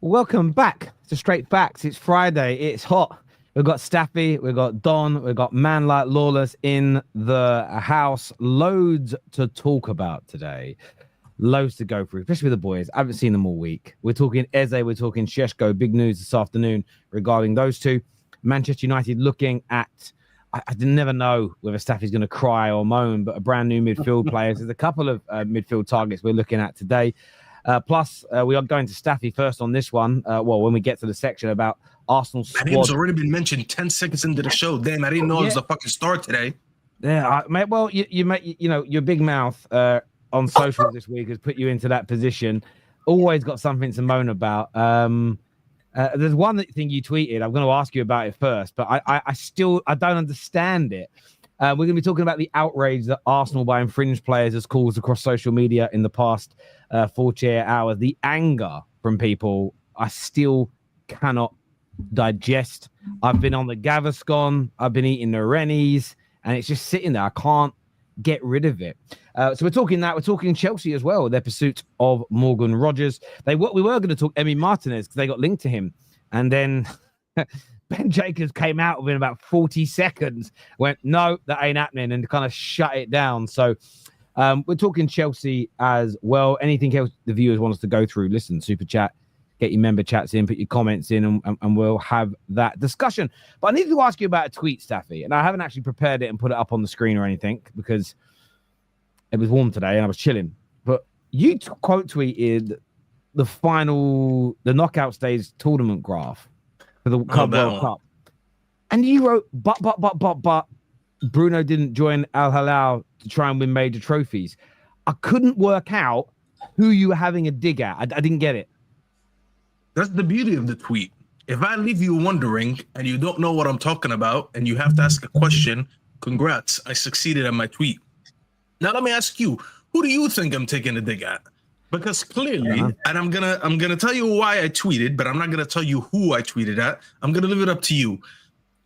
Welcome back to Straight Facts. It's Friday. It's hot. We've got Staffy. We've got Don. We've got man like Lawless in the house. Loads to talk about today. Loads to go through, especially with the boys. I haven't seen them all week. We're talking Eze. We're talking Sesko. Big news this afternoon regarding those two. Manchester United looking at, I never know whether Staffy's going to cry or moan, but a brand new midfield players. There's a couple of midfield targets we're looking at today. Plus, we are going to Staffy first on this one. When we get to the section about Arsenal squad. My name's already been mentioned 10 seconds into the show. Damn, I didn't know it was the fucking start today. Yeah, mate. Well, your big mouth on socials this week has put you into that position. Always got something to moan about. There's one thing you tweeted. I'm going to ask you about it first, but I still don't understand it. We're going to be talking about the outrage that Arsenal by infringed players has caused across social media in the past 48 hours. The anger from people, I still cannot digest. I've been on the Gaviscon, I've been eating the Rennies, and it's just sitting there. I can't get rid of it. So we're talking that. We're talking Chelsea as well, their pursuit of Morgan Rogers. We were going to talk Emi Martinez because they got linked to him. And then Ben Jacobs came out within about 40 seconds, went, no, that ain't happening, and kind of shut it down. So we're talking Chelsea as well. Anything else the viewers want us to go through, listen, super chat, get your member chats in, put your comments in, and we'll have that discussion. But I need to ask you about a tweet, Staffy, and I haven't actually prepared it and put it up on the screen or anything because it was warm today and I was chilling. But you quote tweeted the knockout stage tournament graph for the Club World Cup. And you wrote, but Bruno didn't join Al Hilal to try and win major trophies. I couldn't work out who you were having a dig at. I didn't get it. That's the beauty of the tweet. If I leave you wondering and you don't know what I'm talking about and you have to ask a question, congrats, I succeeded at my tweet. Now let me ask you, who do you think I'm taking a dig at? Because clearly, and I'm gonna tell you why I tweeted, but I'm not gonna tell you who I tweeted at. I'm gonna leave it up to you.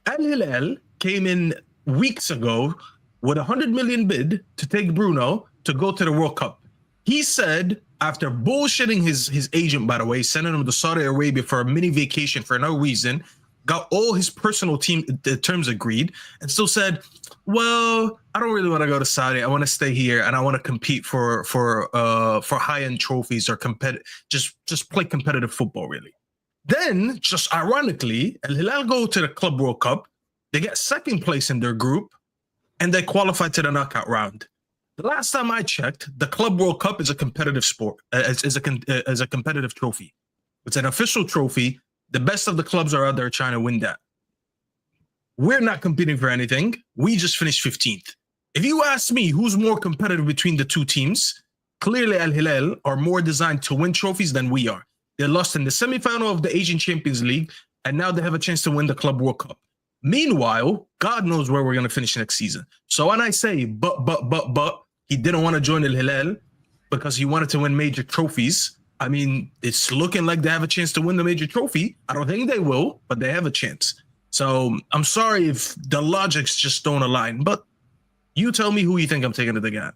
Al Hilal came in weeks ago with a 100 million bid to take Bruno to go to the World Cup. He said, after bullshitting his agent, by the way, sending him to Saudi Arabia for a mini vacation for no reason, got all his personal team terms agreed, and still said, well, I don't really want to go to Saudi. I want to stay here and I want to compete for high-end trophies or just play competitive football, really. Then, just ironically, Al Hilal go to the Club World Cup. They get second place in their group and they qualify to the knockout round. The last time I checked, the Club World Cup is a competitive sport, is a competitive trophy. It's an official trophy. The best of the clubs are out there trying to win that. We're not competing for anything. We just finished 15th. If you ask me who's more competitive between the two teams, clearly Al Hilal are more designed to win trophies than we are. They lost in the semifinal of the Asian Champions League, and now they have a chance to win the Club World Cup. Meanwhile, God knows where we're going to finish next season. So when I say, but, he didn't want to join Al Hilal because he wanted to win major trophies. I mean, it's looking like they have a chance to win the major trophy. I don't think they will, but they have a chance. So I'm sorry if the logics just don't align, but you tell me who you think I'm taking to the guy.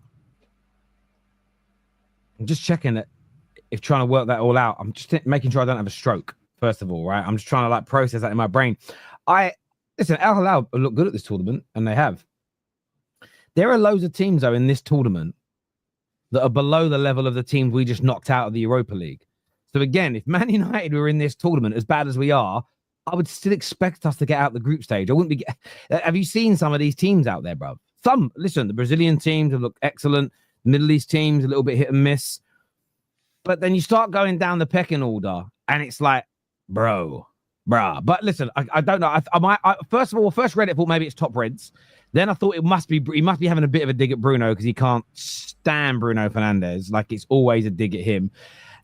I'm just checking it. If trying to work that all out, I'm just making sure I don't have a stroke, first of all, right? I'm just trying to process that in my brain. Listen, Al Hilal look good at this tournament, and they have. There are loads of teams, though, in this tournament that are below the level of the teams we just knocked out of the Europa League. So again, if Man United were in this tournament as bad as we are, I would still expect us to get out the group stage. I wouldn't be. Have you seen some of these teams out there, bro? Listen, the Brazilian teams have looked excellent. Middle East teams, a little bit hit and miss. But then you start going down the pecking order, and it's like, bruh. But listen, I don't know. First of all, first read it, thought maybe it's top Reds. Then I thought he must be having a bit of a dig at Bruno because he can't stand Bruno Fernandes. Like, it's always a dig at him.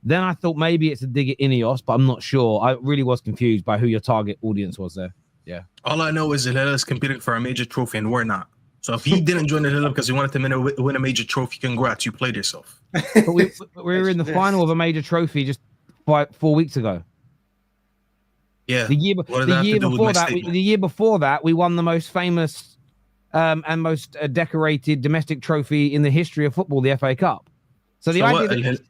Then I thought maybe it's a dig at Ineos, but I'm not sure. I really was confused by who your target audience was there. Yeah. All I know is Al Hilal is competing for a major trophy and we're not. So if he didn't join Al Hilal because he wanted to win a major trophy, congrats, you played yourself. But we were in the final of a major trophy just 4 weeks ago. Yeah. The year before that, we won the most famous and most decorated domestic trophy in the history of football, the FA Cup. So the idea that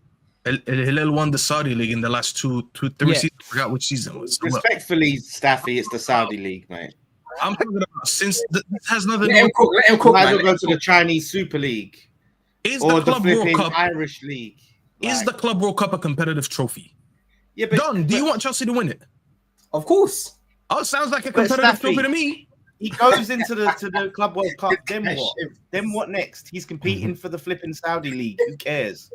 Al Hilal won the Saudi League in the last three seasons. I forgot which season it was. Respectfully, Staffy, it's the Saudi League, mate. I'm talking about since this has nothing to Let do him cook. Let him cook. Might as well go to the Chinese Super League or the flipping Irish League. Is the Club World Cup a competitive trophy? Yeah, but Don, do you want Chelsea to win it? Of course. Oh, sounds like a competitive trophy to me. He goes into the Club World Cup. Then what? Then what next? He's competing for the flipping Saudi League. Who cares?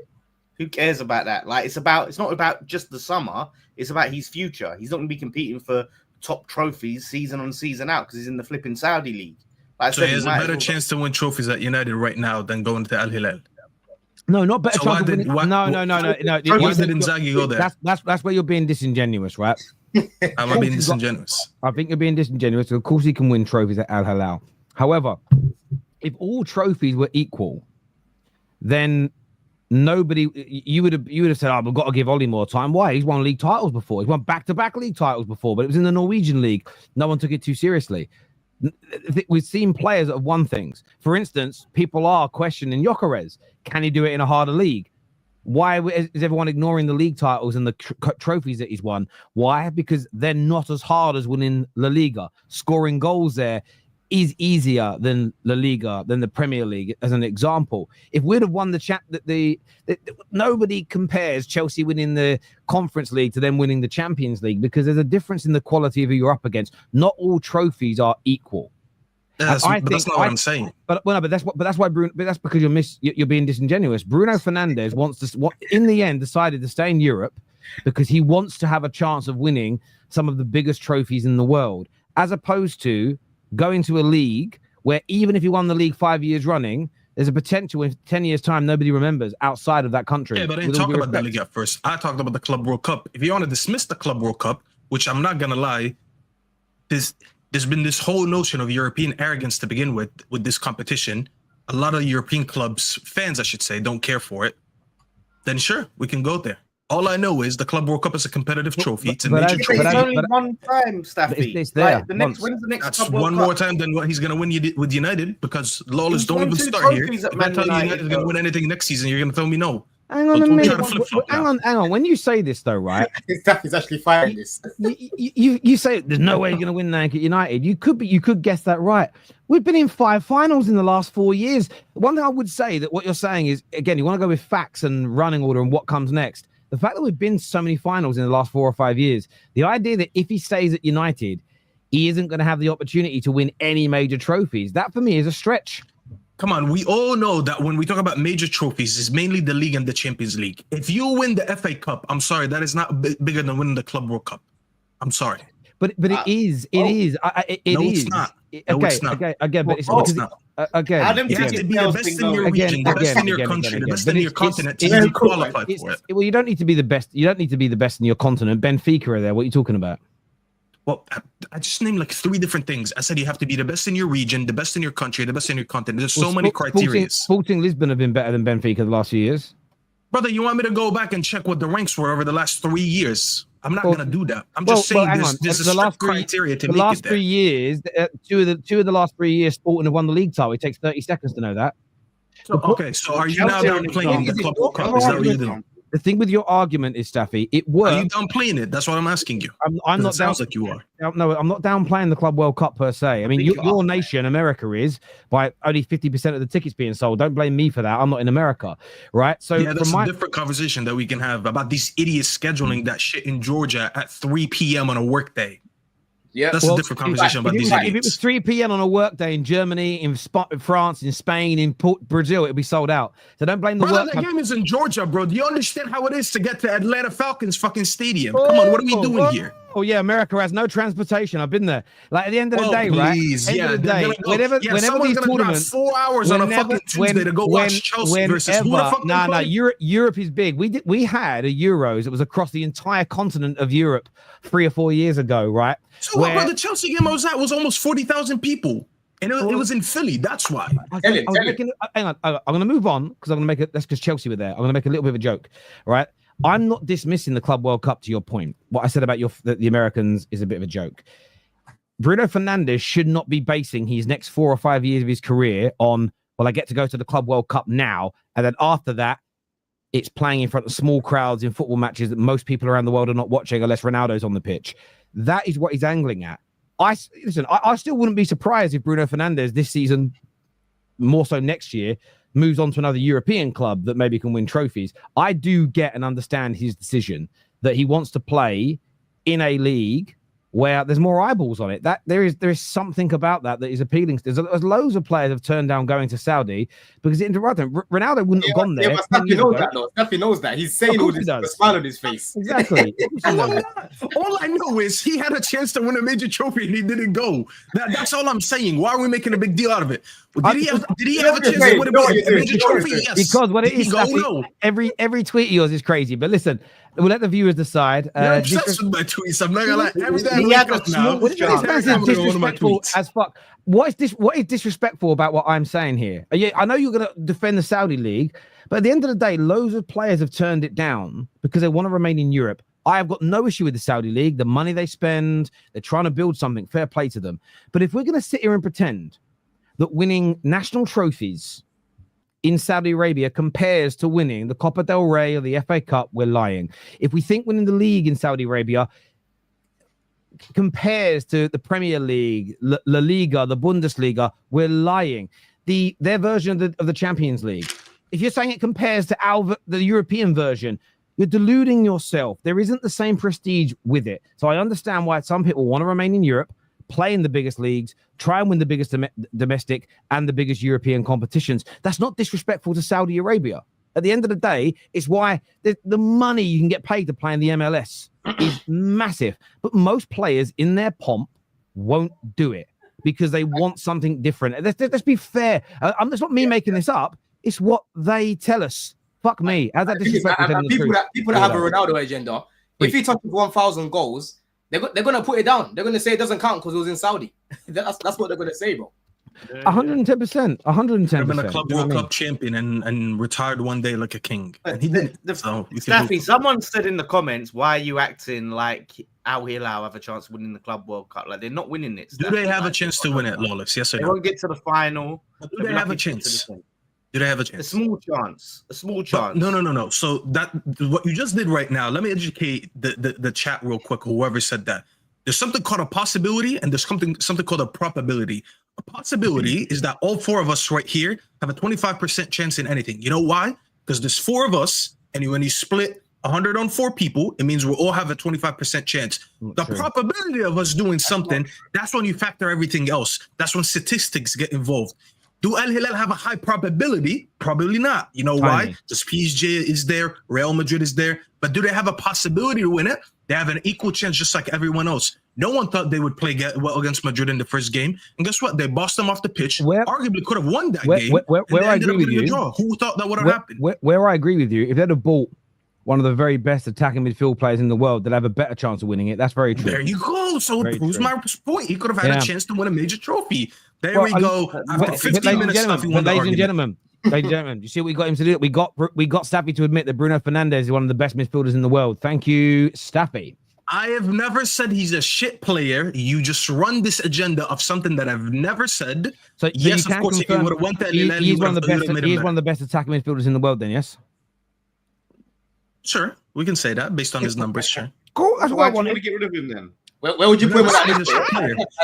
Who cares about that? Like, it's not about just the summer. It's about his future. He's not going to be competing for top trophies season on season out because he's in the flipping Saudi League. Like so he has a better chance to win trophies at United right now than going to Al Hilal. No, not better. So no. Why did Inzaghi go there? That's where you're being disingenuous, right? Am I being disingenuous? I think you're being disingenuous. Of course, he can win trophies at Al Hilal. However, if all trophies were equal, then nobody you would have said, "Oh, we've got to give Ollie more time." Why? He's won league titles before. He's won back-to-back league titles before, but it was in the Norwegian league. No one took it too seriously. We've seen players that have won things. For instance, people are questioning Gyökeres. Can he do it in a harder league? Why is everyone ignoring the league titles and the trophies that he's won? Why? Because they're not as hard as winning La Liga. Scoring goals there is easier than La Liga, than the Premier League, as an example. If we'd have won nobody compares Chelsea winning the Conference League to them winning the Champions League, because there's a difference in the quality of who you're up against. Not all trophies are equal. That's not what I'm saying. But that's why Bruno. But that's because you're being disingenuous. Bruno Fernandes wants to. In the end, decided to stay in Europe because he wants to have a chance of winning some of the biggest trophies in the world, as opposed to going to a league where even if you won the league 5 years running, there's a potential in 10 years' time nobody remembers outside of that country. Yeah, but I didn't talk about the league at first. I talked about the Club World Cup. If you want to dismiss the Club World Cup, which I'm not gonna lie, there's been this whole notion of European arrogance to begin with this competition. A lot of European clubs, fans I should say, don't care for it. Then sure, we can go there. All I know is the Club World Cup is a competitive trophy. It's a major trophy. It's only one time, Staffy. It's there. Like, when's the next That's Club World one Cup? more time than what he's going to win with United, because Lawless don't even start here. If I tell you United is going to win anything next season, you're going to tell me no. Hang on a minute. Hang on. When you say this, though, right? Staffy's actually fighting this. You say there's no way you're going to win now at United. You could guess that right. We've been in 5 finals in the last 4 years. One thing I would say that what you're saying is, again, you want to go with facts and running order and what comes next. The fact that we've been so many finals in the last 4 or 5 years, the idea that if he stays at United, he isn't going to have the opportunity to win any major trophies, that for me is a stretch. Come on, we all know that when we talk about major trophies, it's mainly the league and the Champions League. If you win the FA Cup, I'm sorry, that is not bigger than winning the Club World Cup. I'm sorry. But it is. It is. It's not. It's not. Again, but it's not. Again, you have to be the best in your region, the best in your country, the best in your continent to even qualify for it. Well, you don't need to be the best. You don't need to be the best in your continent. Benfica are there. What are you talking about? Well, I just named like 3 different things. I said you have to be the best in your region, the best in your country, the best in your continent. There's so many criteria. Sporting Lisbon have been better than Benfica the last few years. Brother, you want me to go back and check what the ranks were over the last 3 years? I'm not going to do that. I'm just saying there's a strict criteria to make it there. The last 3 years, two of the last 3 years, Sporting have won the league title. It takes 30 seconds to know that. So are you now done playing the Club World Cup? Is that what you're doing? The thing with your argument is, Staffy, it works. Are you downplaying it? That's what I'm asking you. I'm not. Sounds like you are. No, I'm not downplaying the Club World Cup per se. I mean, your nation, America, is by only 50% of the tickets being sold. Don't blame me for that. I'm not in America, right? So yeah, that's a different conversation that we can have about these idiots scheduling that shit in Georgia at 3 p.m. on a work day. Yeah, that's a different conversation about these idiots. If it was 3 p.m. on a work day in Germany, in France, in Spain, in Brazil, it'd be sold out. So don't blame the work. The game is in Georgia, bro. Do you understand how it is to get to Atlanta Falcons fucking stadium? Come on, what are we doing here? Oh yeah, America has no transportation. I've been there. Like at the end of the day, please. right? End of the day, whenever these tournaments, 4 hours on a fucking Tuesday to go watch Chelsea versus who the fuck? No, Europe is big. We had a Euros that was across the entire continent of Europe 3 or 4 years ago, right? So the Chelsea game I was at was almost 40,000 people. And it was in Philly. That's why. Hang on. I'm going to move on because I'm going to make it. That's because Chelsea were there. I'm going to make a little bit of a joke, right? I'm not dismissing the Club World Cup, to your point. What I said about the Americans is a bit of a joke. Bruno Fernandes should not be basing his next 4 or 5 years of his career on, well, I get to go to the Club World Cup now, and then after that, it's playing in front of small crowds in football matches that most people around the world are not watching unless Ronaldo's on the pitch. That is what he's angling at. I still wouldn't be surprised if Bruno Fernandes this season, more so next year, moves on to another European club that maybe can win trophies. I do get and understand his decision that he wants to play in a league where there's more eyeballs on it. That there is something about that is appealing. There's loads of players have turned down going to Saudi because Ronaldo wouldn't have gone there. Yeah, but Staffy knows that, though. Staffy knows that. He's saying all this with a smile on his face. Exactly. All I know is he had a chance to win a major trophy and he didn't go. That's all I'm saying. Why are we making a big deal out of it? Did he have a chance to win a major trophy? Yes. Because what it is, every tweet of yours is crazy. But listen, we'll let the viewers decide. You're obsessed with my tweets. I'm not gonna lie. Every day he had a small disrespectful as fuck. What is disrespectful about what I'm saying here? I know you're going to defend the Saudi league, but at the end of the day, loads of players have turned it down because they want to remain in Europe. I have got no issue with the Saudi league. The money they spend, they're trying to build something. Fair play to them. But if we're going to sit here and pretend that winning national trophies in Saudi Arabia compares to winning the Copa del Rey or the FA Cup, we're lying. If we think winning the league in Saudi Arabia compares to the Premier League, La Liga, the Bundesliga, we're lying. Their version of the Champions League. If you're saying it compares to the European version, you're deluding yourself. There isn't the same prestige with it. So I understand why some people want to remain in Europe, play in the biggest leagues, try and win the biggest domestic and the biggest European competitions. That's not disrespectful to Saudi Arabia. At the end of the day, it's why the money you can get paid to play in the MLS is massive. But most players in their pomp won't do it because they want something different. Let's be fair. It's not me making this up. It's what they tell us. Fuck me. How's that disrespectful? People that have a Ronaldo agenda, if he touches 1,000 goals, they're going to put it down. They're going to say it doesn't count because it was in Saudi. That's what they're going to say, bro. 110%. 110%. Been a Club World Cup champion and retired one day like a king. And he didn't. Staffy, someone said in the comments, why are you acting like Al Hilal have a chance of winning the Club World Cup? Like, they're not winning it. Do they have a chance to win it, Lawless? Yes or no? They won't get to the final. Do they have a chance? Do they have a chance? A small chance. No. So that what you just did right now, let me educate the chat real quick, whoever said that. There's something called a possibility and there's something called a probability. A possibility is that all four of us right here have a 25% chance in anything. You know why? Because there's four of us, and when you split 100 on four people, it means we'll all have a 25% chance. The probability of us doing something, that's when you factor everything else. That's when statistics get involved. Do Al Hilal have a high probability? Probably not. You know why? Because PSG is there, Real Madrid is there. But do they have a possibility to win it? They have an equal chance just like everyone else. No one thought they would play well against Madrid in the first game. And guess what? They bossed them off the pitch. Arguably could have won that game. Where I agree with you. Who thought that would have happened? Where I agree with you, if they'd have bought one of the very best attacking midfield players in the world, they'd have a better chance of winning it. That's very true. There you go. So who's my point? He could have had a chance to win a major trophy. There we go. After 15 minutes, Staffy won the argument. Ladies and gentlemen, you see what we got him to do? We got Staffy to admit that Bruno Fernandes is one of the best midfielders in the world. Thank you, Staffy. I have never said he's a shit player. You just run this agenda of something that I've never said. So yes, of course, if you would have won that, he's one of the best attacking midfielders in the world. Then yes. Sure, we can say that based on his numbers. Sure. Cool. That's why I wanted to get rid of him then. Where would you put him on that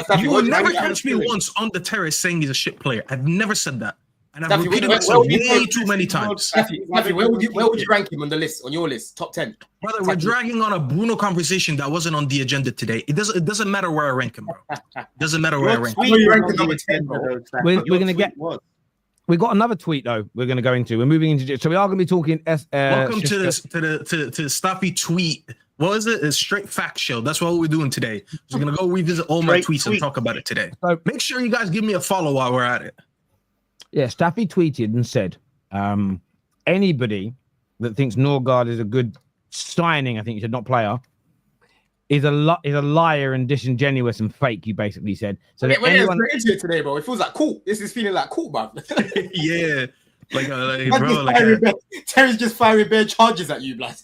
list? You will never catch me once on the terrace saying he's a shit player. I've never said that. And I've repeated myself way too many times. Staffy, where would you rank him on the list, on your list, top 10? Brother, we're dragging on a Bruno conversation that wasn't on the agenda today. It doesn't matter where I rank him, bro. It doesn't matter where I rank him. You rank him number 10, bro. We're gonna get. We got another tweet though. We're going to go into. We're moving into. So we are going to be talking. Welcome to Staffy tweet. What is it? A straight fact show. That's what we're doing today. So we're going to go revisit all my tweets and talk about it today. So make sure you guys give me a follow while we're at it. Yeah, Staffy tweeted and said, anybody that thinks Norgaard is a good signing, I think you said, not player, is a liar and disingenuous and fake, you basically said. So that anyone... into it today, bro. It feels like cool. This is feeling like cool, man. Yeah. Terry's just firing bare charges at you, blood.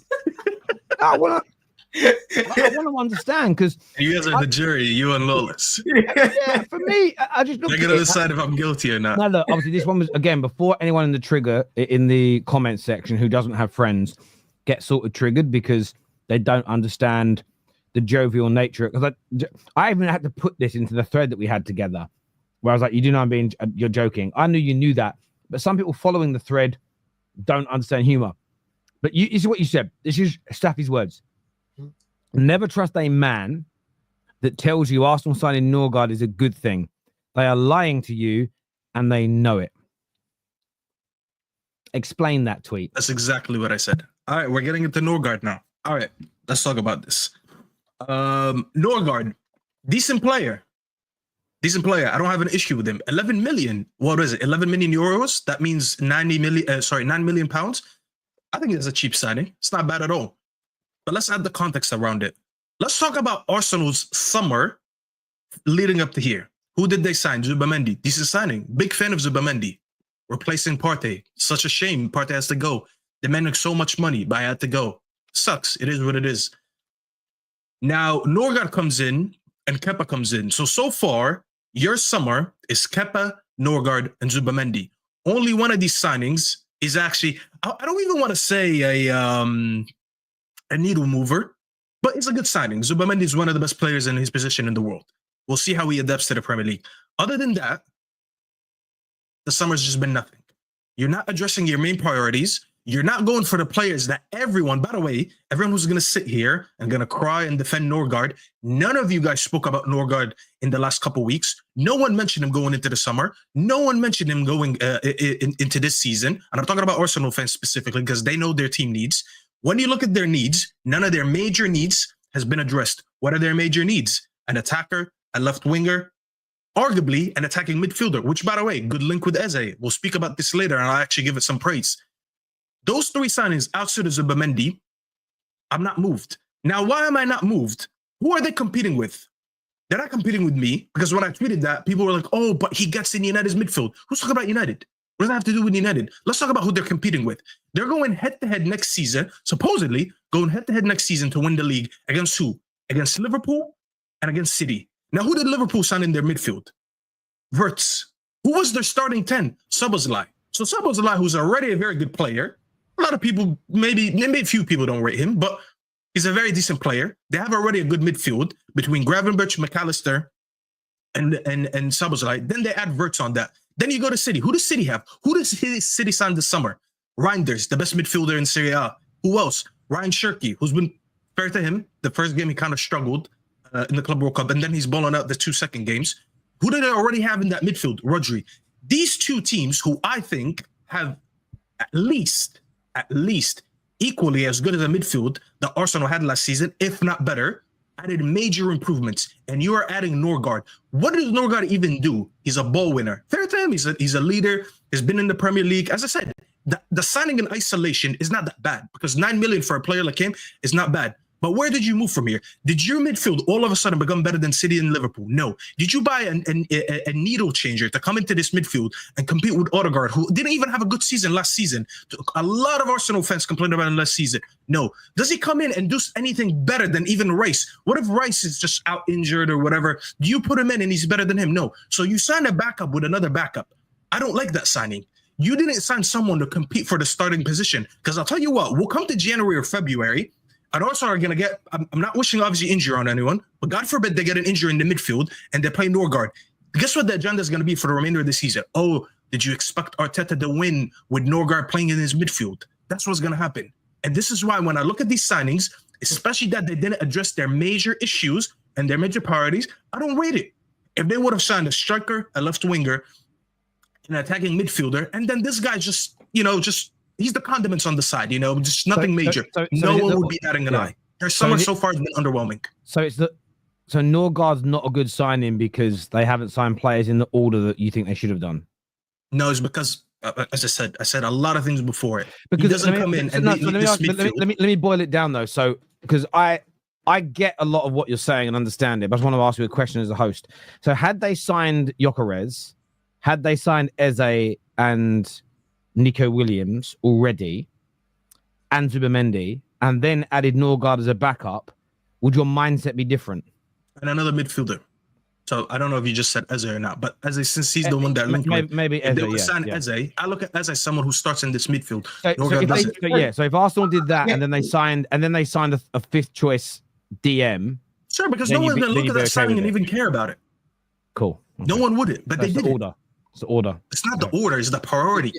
I want to understand because You guys are the jury, you and Lawless. yeah, for me, I just look They're at gonna it. decide if I'm guilty or not. No, look, obviously this one was again before anyone in the trigger in the comments section who doesn't have friends get sort of triggered because they don't understand the jovial nature. Because I even had to put this into the thread that we had together, where I was like, "You do know you're joking." I knew you knew that, but some people following the thread don't understand humor. But this is what you said. This is Staffy's words. Never trust a man that tells you Arsenal signing Norgaard is a good thing. They are lying to you and they know it. Explain that tweet. That's exactly what I said. All right, we're getting into Norgaard now. All right, let's talk about this. Norgaard, decent player. Decent player. I don't have an issue with him. 11 million. What is it? 11 million euros? That means 9 million pounds. I think it's a cheap signing. It's not bad at all. But let's add the context around it. Let's talk about Arsenal's summer leading up to here. Who did they sign? Zubamendi. Decent signing. Big fan of Zubamendi. Replacing Partey. Such a shame. Partey has to go. Demanding so much money, but I had to go. Sucks. It is what it is. Now, Norgaard comes in and Kepa comes in. So far, your summer is Kepa, Norgaard, and Zubamendi. Only one of these signings is actually, I don't even want to say a needle mover, but it's a good signing. Zubamendi is one of the best players in his position in the world. We'll see how he adapts to the Premier League. Other than that, the summer's just been nothing. You're not addressing your main priorities. You're not going for the players that everyone, by the way, everyone who's going to sit here and going to cry and defend Norgaard, none of you guys spoke about Norgaard in the last couple of weeks. No one mentioned him going into the summer. No one mentioned him going into this season. And I'm talking about Arsenal fans specifically because they know their team needs. When you look at their needs, none of their major needs has been addressed. What are their major needs? An attacker, a left winger, arguably an attacking midfielder, which, by the way, good link with Eze. We'll speak about this later, and I'll actually give it some praise. Those three signings outside of Zubamendi, I'm not moved. Now, why am I not moved? Who are they competing with? They're not competing with me, because when I tweeted that, people were like, oh, but he gets in United's midfield. Who's talking about United? What does that have to do with United? Let's talk about who they're competing with. They're going head-to-head next season, supposedly going head-to-head next season to win the league against who? Against Liverpool and against City. Now, who did Liverpool sign in their midfield? Wirtz. Who was their starting 10? Szoboszlai. So Szoboszlai, who's already a very good player. A lot of people, maybe a few people don't rate him, but he's a very decent player. They have already a good midfield between Gravenberch, McAllister, and Szoboszlai. Then they add Wirtz on that. Then you go to City. Who does City have? Who does City sign this summer? Reinders, the best midfielder in Serie A. Who else? Ryan Cherki, who's been fair to him. The first game he kind of struggled in the Club World Cup, and then he's balling out the 2 second games. Who do they already have in that midfield? Rodri. These two teams, who I think have at least equally as good as a midfield that Arsenal had last season, if not better, added major improvements. And you are adding Norgaard. What does Norgaard even do? He's a ball winner. Fair to him. He's a leader. He's been in the Premier League. As I said, the signing in isolation is not that bad because 9 million for a player like him is not bad. But where did you move from here? Did your midfield all of a sudden become better than City and Liverpool? No. Did you buy a needle changer to come into this midfield and compete with Odegaard, who didn't even have a good season last season? A lot of Arsenal fans complained about him last season. No. Does he come in and do anything better than even Rice? What if Rice is just out injured or whatever? Do you put him in and he's better than him? No. So you sign a backup with another backup. I don't like that signing. You didn't sign someone to compete for the starting position. Because I'll tell you what, we'll come to January or February, and also are going to get, I'm not wishing obviously injury on anyone, but God forbid they get an injury in the midfield and they play Norgaard. Guess what the agenda is going to be for the remainder of the season? Oh, did you expect Arteta to win with Norgaard playing in his midfield? That's what's going to happen. And this is why when I look at these signings, especially that they didn't address their major issues and their major priorities, I don't rate it. If they would have signed a striker, a left winger, an attacking midfielder, and then this guy just he's the condiments on the side, just nothing major. No one would be batting an eye. Their summer so far has been underwhelming. So Norgaard's not a good signing because they haven't signed players in the order that you think they should have done. No, it's because, as I said a lot of things before it. Because he doesn't come in and let me boil it down though. So because I get a lot of what you're saying and understand it, but I just want to ask you a question as a host. So had they signed Gyökeres, had they signed Eze and Nico Williams already, and Zubamendi, and then added Norgaard as a backup, would your mindset be different? And another midfielder. So I don't know if you just said Eze or not, but Eze, since he's the one that linked maybe if Eze, they would sign Eze, I look at Eze as someone who starts in this midfield. So if Arsenal did that and then they signed a fifth choice DM, sure, because no one's gonna look at that signing and even care about it. Cool. Okay. No one wouldn't, but they did. It's the order. It's not the order; it's the priority.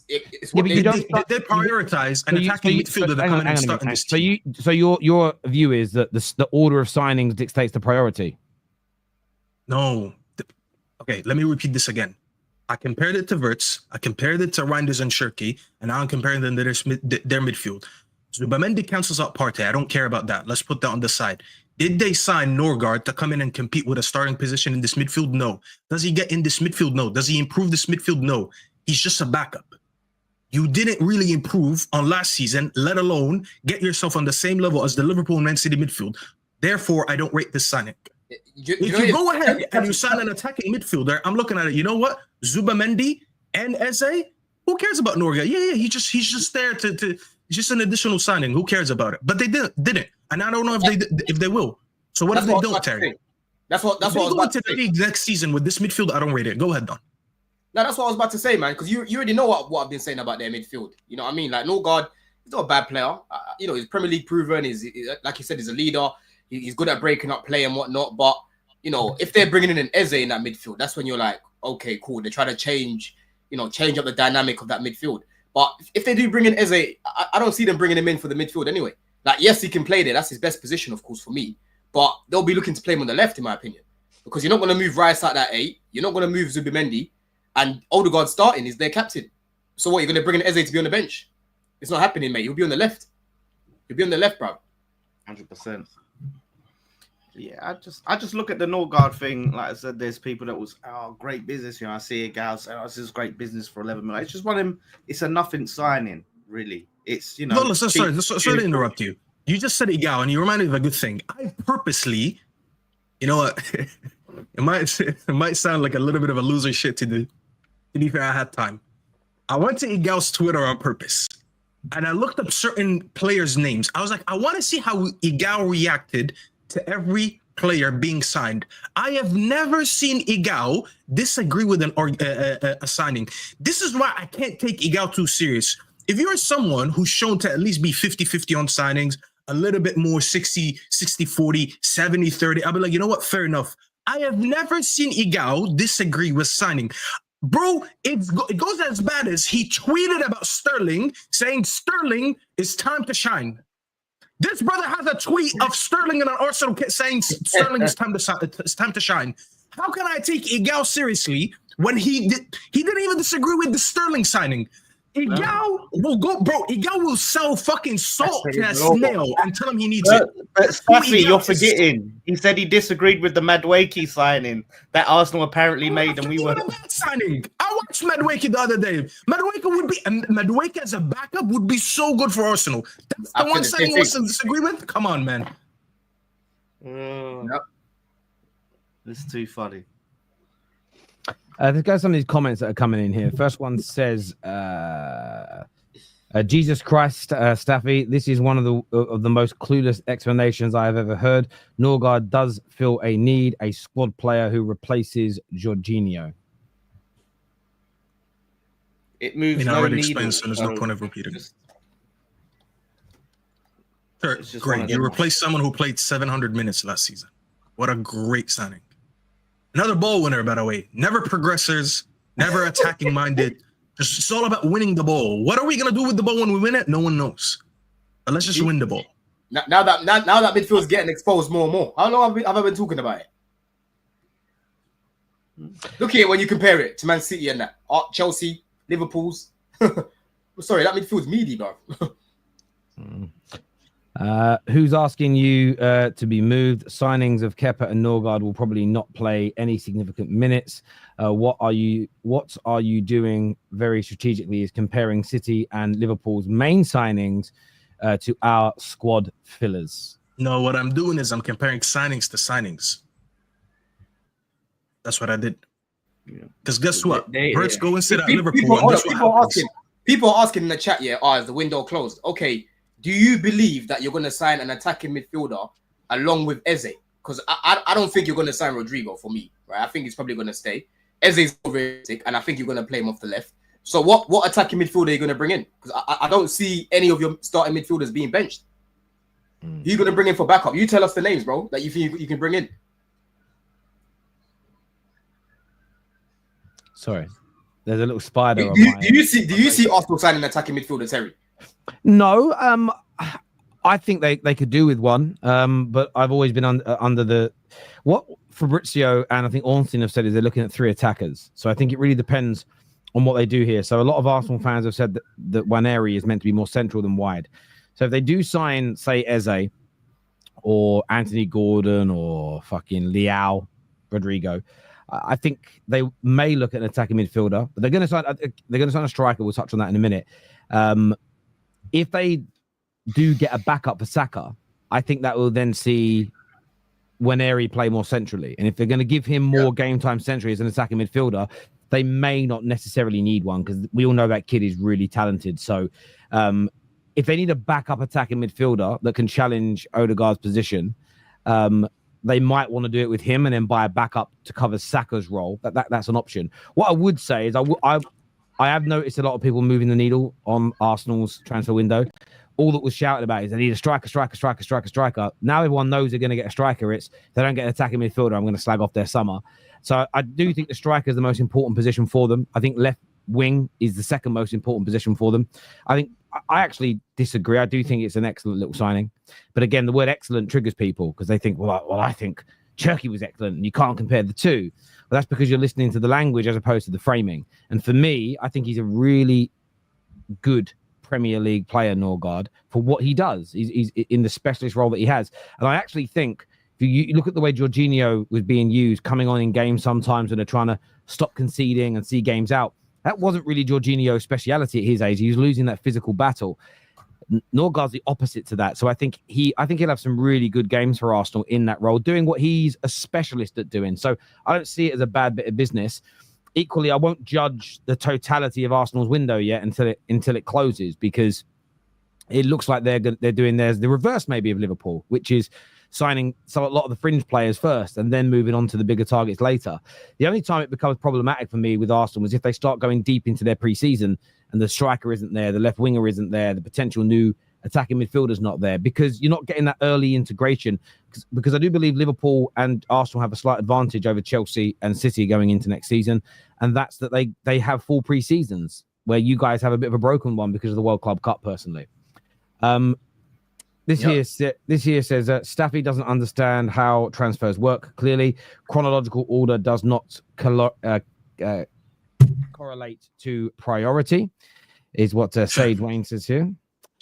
It's what they prioritize an attacking midfielder that come in and start in this team. So your view is that the order of signings dictates the priority. No. Okay, let me repeat this again. I compared it to Wirtz, I compared it to Reinders and Shirky, and now I'm comparing them to their midfield. Zubamendi cancels out Partey. I don't care about that. Let's put that on the side. Did they sign Norgaard to come in and compete with a starting position in this midfield? No. Does he get in this midfield? No. Does he improve this midfield? No. He's just a backup. You didn't really improve on last season, let alone get yourself on the same level as the Liverpool and Man City midfield. Therefore, I don't rate this signing. If you go ahead and you sign an attacking midfielder, I'm looking at it. You know what? Zubamendi and Eze. Who cares about Norgaard? Yeah. He's just there to just an additional signing. Who cares about it? But they didn't, and I don't know if they will. So what if they don't, Terry? That's what I was about to say. The next season with this midfield, I don't rate it. Go ahead, Don. No, that's what I was about to say, man. Because you already know what I've been saying about their midfield. You know what I mean? Like Norgaard, he's not a bad player. He's Premier League proven. He's like you said, he's a leader. He's good at breaking up play and whatnot. But if they're bringing in an Eze in that midfield, that's when you're like, okay, cool. They try to change up the dynamic of that midfield. But if they do bring in Eze, I don't see them bringing him in for the midfield anyway. Like, yes, he can play there. That's his best position, of course, for me. But they'll be looking to play him on the left, in my opinion, because you're not going to move Rice out that 8. You're not going to move Zubimendi, and Odegaard starting is their captain. So what? You're going to bring in Eze to be on the bench? It's not happening, mate. He'll be on the left. He'll be on the left, bro. 100%. Yeah, I just look at the Norgaard thing. Like I said, there's people that was great business. I see a gal say, this is great business for 11 million. It's just one of them. It's a nothing signing, really. It's No, sorry to interrupt you. You just said Igal, and you reminded me of a good thing. I purposely, you know what? it might sound like a little bit of a loser shit to do. To be fair, I had time. I went to Igal's Twitter on purpose, and I looked up certain players' names. I was like, I want to see how Igal reacted to every player being signed. I have never seen Igal disagree with a signing. This is why I can't take Igal too serious. If you're someone who's shown to at least be 50-50 on signings, a little bit more 60-40, 70-30, I'll be like, you know what? Fair enough. I have never seen Igal disagree with signing. Bro, it goes as bad as he tweeted about Sterling, saying Sterling is time to shine. This brother has a tweet of Sterling and an Arsenal saying Sterling is time to shine. How can I take Igal seriously when he didn't even disagree with the Sterling signing? Igal will go, bro. Igal will sell fucking salt to a snail and tell him he needs it. But Staffy, you're forgetting. He said he disagreed with the Madueke signing that Arsenal apparently made, and we were bad signing. I watched Madueke the other day. Madueke as a backup would be so good for Arsenal. That's the one signing he wants to disagree with. Come on, man. Yep. This is too funny. There's got some of these comments that are coming in here. First one says, Jesus Christ, Staffy, this is one of the most clueless explanations I have ever heard. Norgaard does feel a squad player who replaces Jorginho. It moves I already explained, so there's no point of repeating. Sure, great. You replaced someone who played 700 minutes last season. What a great signing. Another ball winner, by the way. Never progressors, never attacking minded. It's all about winning the ball. What are we gonna do with the ball when we win it? No one knows. But let's just win the ball. Now that midfield's getting exposed more and more. How long have I been talking about it? Look at it when you compare it to Man City and that. Chelsea, Liverpool's. Sorry, that midfield's meaty, bro. Who's asking you to be moved? Signings of Kepa and Norgaard will probably not play any significant minutes. What are you doing very strategically is comparing City and Liverpool's main signings to our squad fillers. No, what I'm doing is I'm comparing signings to signings. That's what I did. Because guess what? Bert's go and sit at Liverpool. People are asking in the chat, is the window closed? Okay. Do you believe that you're going to sign an attacking midfielder along with Eze, because I don't think you're going to sign Rodrigo for me, right? I think he's probably going to stay. Eze's realistic, and I think you're going to play him off the left. So what attacking midfielder are you going to bring in? Because I don't see any of your starting midfielders being benched. You're going to bring in for backup. You tell us the names, bro, that you think you can bring in. Sorry, there's a little spider. Do you see Arsenal signing an attacking midfielder, Terry? No, I think they could do with one, but I've always been under what Fabrizio and I think Ornstein have said is they're looking at 3 attackers. So I think it really depends on what they do here. So a lot of Arsenal fans have said that Waneri is meant to be more central than wide. So if they do sign, say, Eze or Anthony Gordon or fucking Leao Rodrigo, I think they may look at an attacking midfielder, but they're going to sign a striker. We'll touch on that in a minute. If they do get a backup for Saka, I think that will then see Waneri play more centrally. And if they're going to give him more game time centrally as an attacking midfielder, they may not necessarily need one because we all know that kid is really talented. So if they need a backup attacking midfielder that can challenge Odegaard's position, they might want to do it with him and then buy a backup to cover Saka's role. That's an option. What I would say is I have noticed a lot of people moving the needle on Arsenal's transfer window. All that was shouted about is they need a striker. Now everyone knows they're going to get a striker. It's they don't get an attacking midfielder, I'm going to slag off their summer. So I do think the striker is the most important position for them. I think left wing is the second most important position for them. I actually disagree. I do think it's an excellent little signing. But again, the word excellent triggers people because they think, well, I think Cherky was excellent and you can't compare the two. Well, that's because you're listening to the language as opposed to the framing. And for me, I think he's a really good Premier League player, Norgaard, for what he does. He's in the specialist role that he has. And I actually think if you look at the way Jorginho was being used, coming on in games sometimes when they're trying to stop conceding and see games out, that wasn't really Jorginho's speciality at his age. He was losing that physical battle. Norgaard's the opposite to that. So I think he'll have some really good games for Arsenal in that role, doing what he's a specialist at doing. So I don't see it as a bad bit of business. Equally, I won't judge the totality of Arsenal's window yet until it closes, because it looks like they're doing the reverse maybe of Liverpool, which is signing a lot of the fringe players first and then moving on to the bigger targets later. The only time it becomes problematic for me with Arsenal is if they start going deep into their pre-season and the striker isn't there, the left winger isn't there, the potential new attacking midfielder's not there, because you're not getting that early integration. Because I do believe Liverpool and Arsenal have a slight advantage over Chelsea and City going into next season, and that's that they have full pre-seasons where you guys have a bit of a broken one because of the World Club Cup, personally. This here says Staffy doesn't understand how transfers work. Clearly, chronological order does not correlate to priority, is what Sage Wayne says here.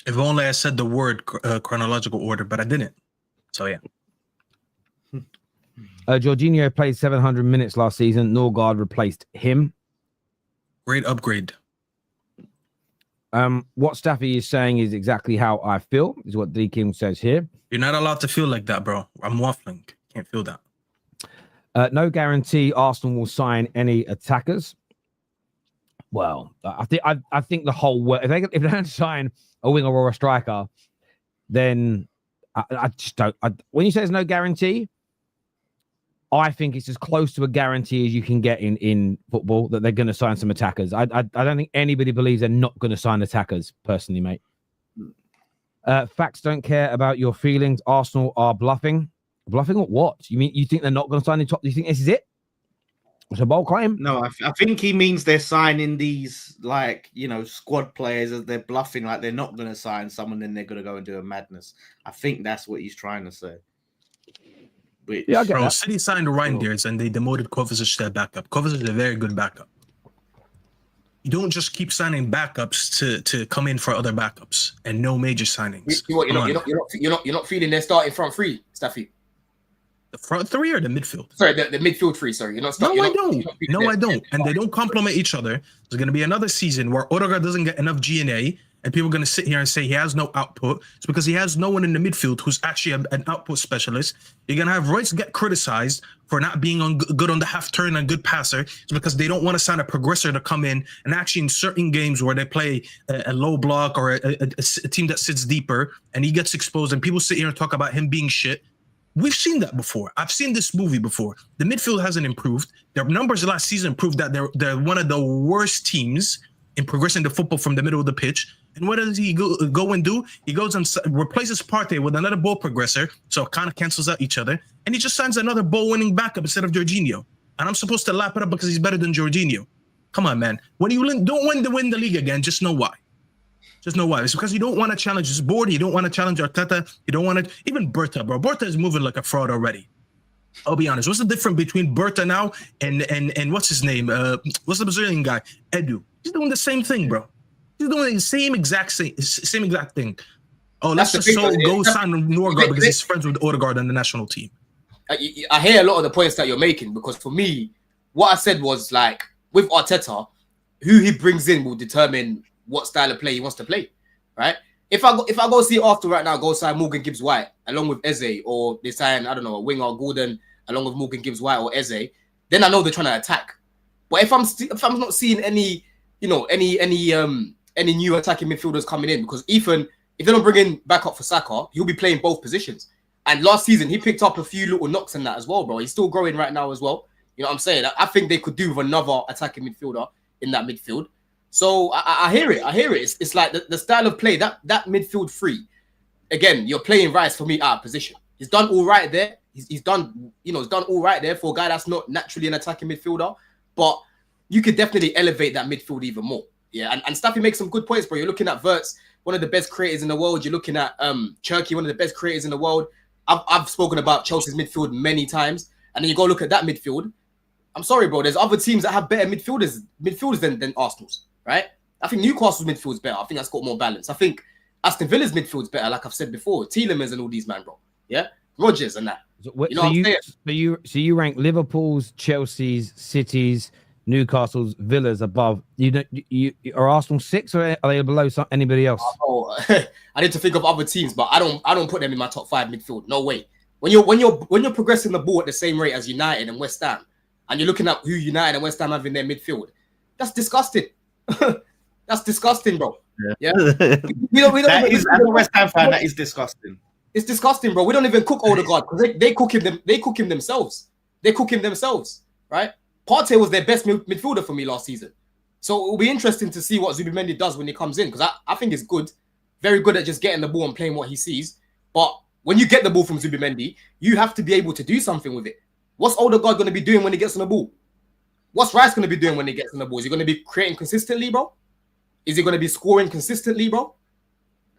If only I said the word chronological order, but I didn't. So, yeah. Jorginho played 700 minutes last season. Norgaard replaced him. Great upgrade. What Staffy is saying is exactly how I feel, is what D. King says here. You're not allowed to feel like that, bro. I'm waffling. Can't feel that. No guarantee Arsenal will sign any attackers. Well, I think the whole world, if they don't sign a winger or a striker, then I just don't. When you say there's no guarantee, I think it's as close to a guarantee as you can get in football that they're going to sign some attackers. I don't think anybody believes they're not going to sign attackers, personally, mate. Facts don't care about your feelings. Arsenal are bluffing. Bluffing or what? You think they're not going to sign in top? Do you think this is it? It's a bold claim. No, I think he means they're signing these, squad players as they're bluffing, like they're not going to sign someone, then they're going to go and do a madness. I think that's what he's trying to say. Which, yeah, bro, City signed Reinders and they demoted Kovacic to their backup. Kovacic is a very good backup. You don't just keep signing backups to come in for other backups and no major signings. You're not feeling their starting front three, Staffy. The front three or the midfield? Sorry, the midfield three. Sorry, you're not. I don't. And they don't complement each other. There's going to be another season where Odegaard doesn't get enough G&A, and people are going to sit here and say he has no output. It's because he has no one in the midfield who's actually an output specialist. You're going to have Royce get criticized for not being good on the half turn and good passer. It's because they don't want to sign a progressor to come in and actually in certain games where they play a low block or a team that sits deeper and he gets exposed and people sit here and talk about him being shit. We've seen that before. I've seen this movie before. The midfield hasn't improved. Their numbers last season proved that they're one of the worst teams in progressing the football from the middle of the pitch. And what does he go and do? He goes and replaces Partey with another ball progressor, so it kind of cancels out each other. And he just signs another ball-winning backup instead of Jorginho. And I'm supposed to lap it up because he's better than Jorginho. Come on, man. When you don't win the league again, just know why. Just know why. It's because you don't want to challenge this board. You don't want to challenge Arteta. You don't want to... Even Berta, bro. Berta is moving like a fraud already. I'll be honest. What's the difference between Berta now and what's his name? What's the Brazilian guy? Edu. He's doing the same thing, bro. He's doing the same exact thing. Oh, let's just go sign Norgaard because he's friends with Odegaard and the national team. I hear a lot of the points that you're making because for me, what I said was like with Arteta, who he brings in will determine what style of play he wants to play, right? If I go see Arsenal right now, go sign Morgan Gibbs-White along with Eze, or they sign, I don't know, a winger Gordon along with Morgan Gibbs-White or Eze, then I know they're trying to attack. But if I'm not seeing any, you know, any new attacking midfielders coming in, because Ethan, if they don't bring in back up for Saka, he'll be playing both positions. And last season, he picked up a few little knocks in that as well, bro. He's still growing right now as well. You know what I'm saying? I think they could do with another attacking midfielder in that midfield. So I hear it. It's like the style of play, that midfield three. Again, you're playing Rice for me out of position. He's done all right there. He's done all right there for a guy that's not naturally an attacking midfielder. But you could definitely elevate that midfield even more. Yeah, and Staffy makes some good points, bro. You're looking at Wirtz, one of the best creators in the world. You're looking at Cherky, one of the best creators in the world. I've spoken about Chelsea's midfield many times. And then you go look at that midfield. I'm sorry, bro. There's other teams that have better midfielders than Arsenal's, right? I think Newcastle's midfield's better. I think that's got more balance. I think Aston Villa's midfield's better, like I've said before. Tielemans and all these, man, bro. Yeah? Rodgers and that. So you rank Liverpool's, Chelsea's, City's, Newcastle's, Villa's above. Are Arsenal 6 or are they below anybody else? Oh, I need to think of other teams, but I don't put them in my top 5 midfield. No way. When you're progressing the ball at the same rate as United and West Ham, and you're looking at who United and West Ham have in their midfield, that's disgusting. That's disgusting, bro. Yeah. As a West Ham fan, that is disgusting. It's disgusting, bro. We don't even cook Odegaard because they cook him themselves. They cook him themselves, right? Partey was their best midfielder for me last season. So it will be interesting to see what Zubimendi does when he comes in, because I think it's good. Very good at just getting the ball and playing what he sees. But when you get the ball from Zubimendi, you have to be able to do something with it. What's Odegaard going to be doing when he gets on the ball? What's Rice going to be doing when he gets on the ball? Is he going to be creating consistently, bro? Is he going to be scoring consistently, bro?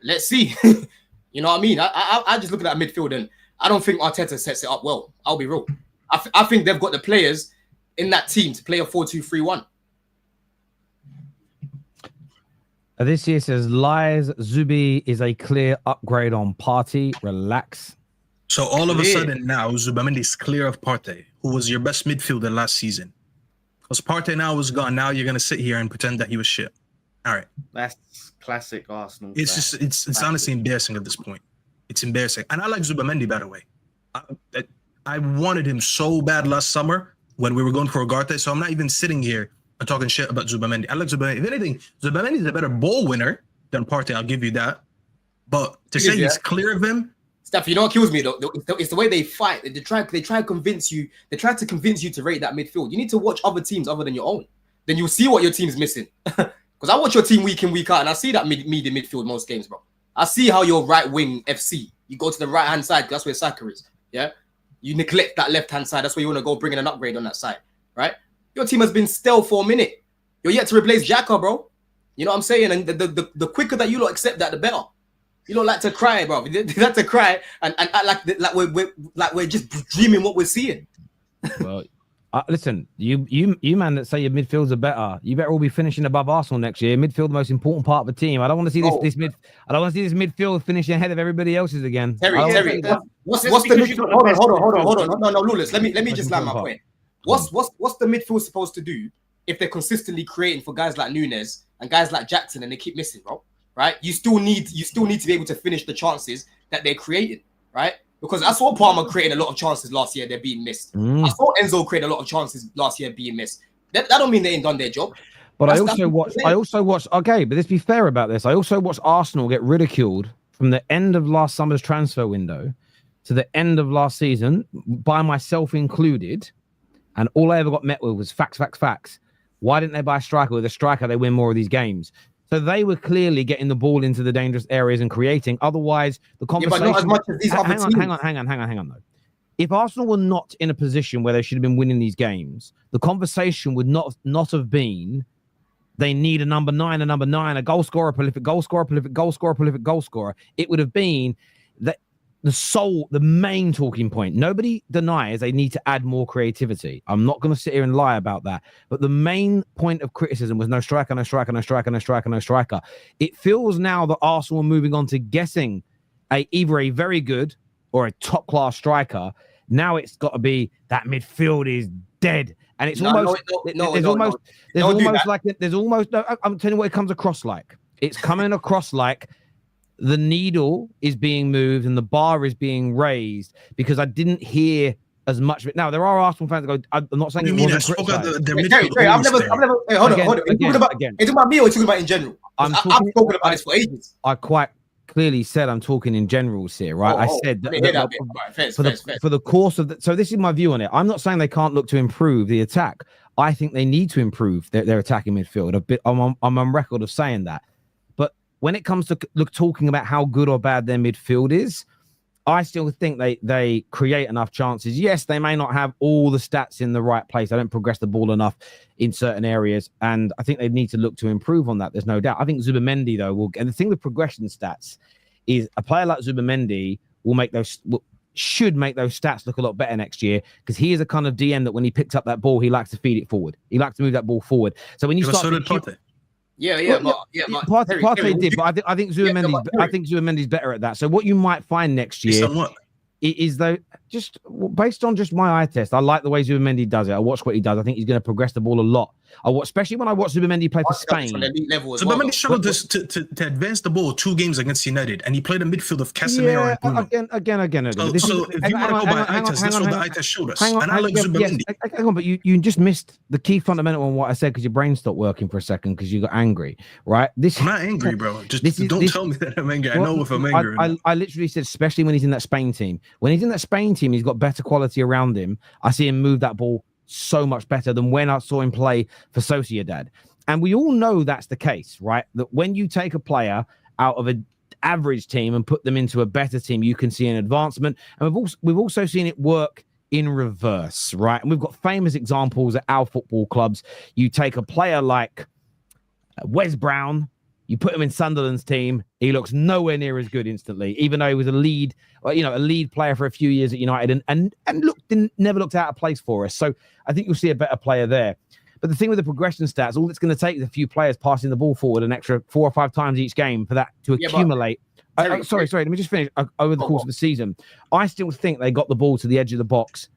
Let's see. You know what I mean? I just look at that midfield and I don't think Arteta sets it up well. I'll be real. I think they've got the players in that team to play a 4-2-3-1. This year says lies. Zubi is a clear upgrade on Partey. Relax. So all of a sudden now, Zubimendi is clear of Partey, who was your best midfielder last season. Because Partey now is gone. Now you're gonna sit here and pretend that he was shit. All right. That's classic Arsenal. It's honestly embarrassing at this point. It's embarrassing. And I like Zubimendi, by the way. I wanted him so bad last summer when we were going for Ugarte. So I'm not even sitting here and talking shit about Zubimendi. I like Zubimendi. If anything, Zubimendi is a better ball winner than Partey. I'll give you that. But to say he's clear of him. Staffy, you know what kills me though? It's the way they fight. They try to convince you. They try to convince you to rate that midfield. You need to watch other teams other than your own. Then you'll see what your team's missing. Because I watch your team week in, week out, and I see that medium midfield most games, bro. I see how your right wing FC. You go to the right hand side. That's where Saka is. Yeah. You neglect that left hand side. That's where you want to go bring in an upgrade on that side, right? Your team has been stale for a minute. You're yet to replace Xhaka, bro. You know what I'm saying? And the quicker that you lot accept that, the better. You don't like to cry, bro. You like to cry and act like we're just dreaming what we're seeing. Well, listen, you man that say your midfields are better, you better all be finishing above Arsenal next year. Midfield, the most important part of the team. I don't want to see I don't want to see this midfield finishing ahead of everybody else's again. Terry, what's the midfield? Hold on. No, Lawless. Let me just land my point. What's the midfield supposed to do if they're consistently creating for guys like Nunes and guys like Jackson and they keep missing, bro? Right? You still need to be able to finish the chances that they're creating, right? Because I saw Palmer creating a lot of chances last year, they're being missed. I saw Enzo create a lot of chances last year being missed. That don't mean they ain't done their job. But I also watched. Okay, but let's be fair about this. I also watched Arsenal get ridiculed from the end of last summer's transfer window to the end of last season, by myself included, and all I ever got met with was facts. Why didn't they buy a striker? With a striker, they win more of these games. So they were clearly getting the ball into the dangerous areas and creating. Otherwise, the conversation... but not as much as these other teams. Hang on, though. If Arsenal were not in a position where they should have been winning these games, the conversation would not have been they need a number 9, a goal scorer, prolific goal scorer, prolific goal scorer, prolific goal scorer. It would have been that the main talking point. Nobody denies they need to add more creativity. I'm not going to sit here and lie about that. But the main point of criticism was no striker. It feels now that Arsenal are moving on to getting either a very good or a top-class striker. Now it's got to be that midfield is dead. And it's I'm telling you what it comes across like. It's coming across like the needle is being moved and the bar is being raised, because I didn't hear as much of it. Now, there are Arsenal fans that go, I'm not saying you it mean wasn't criticized. I've never, hold on. Are you talking about me or are you talking about in general? I've spoken about this for ages. I quite clearly said I'm talking in generals here, right? I said that for the course of so this is my view on it. I'm not saying they can't look to improve the attack. I think they need to improve their attacking midfield a bit. I'm on record of saying that. But when it comes to talking about how good or bad their midfield is, I still think they create enough chances. Yes, they may not have all the stats in the right place. They don't progress the ball enough in certain areas. And I think they need to look to improve on that. There's no doubt. I think Zubimendi, though, and the thing with progression stats is a player like Zubimendi should make those stats look a lot better next year, because he is a kind of DM that when he picks up that ball, he likes to feed it forward. He likes to move that ball forward. So when you start... Partey did, but I think Zubimendi's better at that. So what you might find next year is though, just based on just my eye test, I like the way Zubimendi does it. I watch what he does. I think he's going to progress the ball a lot. Especially when I watch Zubimendi play for Spain. Zubimendi struggled to advance the ball 2 games against United, and he played a midfield of Casemiro and Bruno. Again. So if you want to go by eye test, that's what the eye test showed us. And I like Zubimendi. Hang on, but you just missed the key fundamental on what I said, because your brain stopped working for a second because you got angry, right? I'm not angry, bro. Don't tell me that I'm angry. I know if I'm angry. I literally said, especially when he's in that Spain team. When he's in that Spain team, he's got better quality around him. I see him move that ball so much better than when I saw him play for Sociedad. And we all know that's the case, right? That when you take a player out of an average team and put them into a better team, you can see an advancement. And we've also seen it work in reverse, right? And we've got famous examples at our football clubs. You take a player like Wes Brown, you put him in Sunderland's team, he looks nowhere near as good instantly, even though he was a lead player for a few years at United and never looked out of place for us. So I think you'll see a better player there. But the thing with the progression stats, all it's going to take is a few players passing the ball forward an extra 4 or 5 times each game for that to accumulate. Sorry. Let me just finish. Over the course of the season, I still think they got the ball to the edge of the box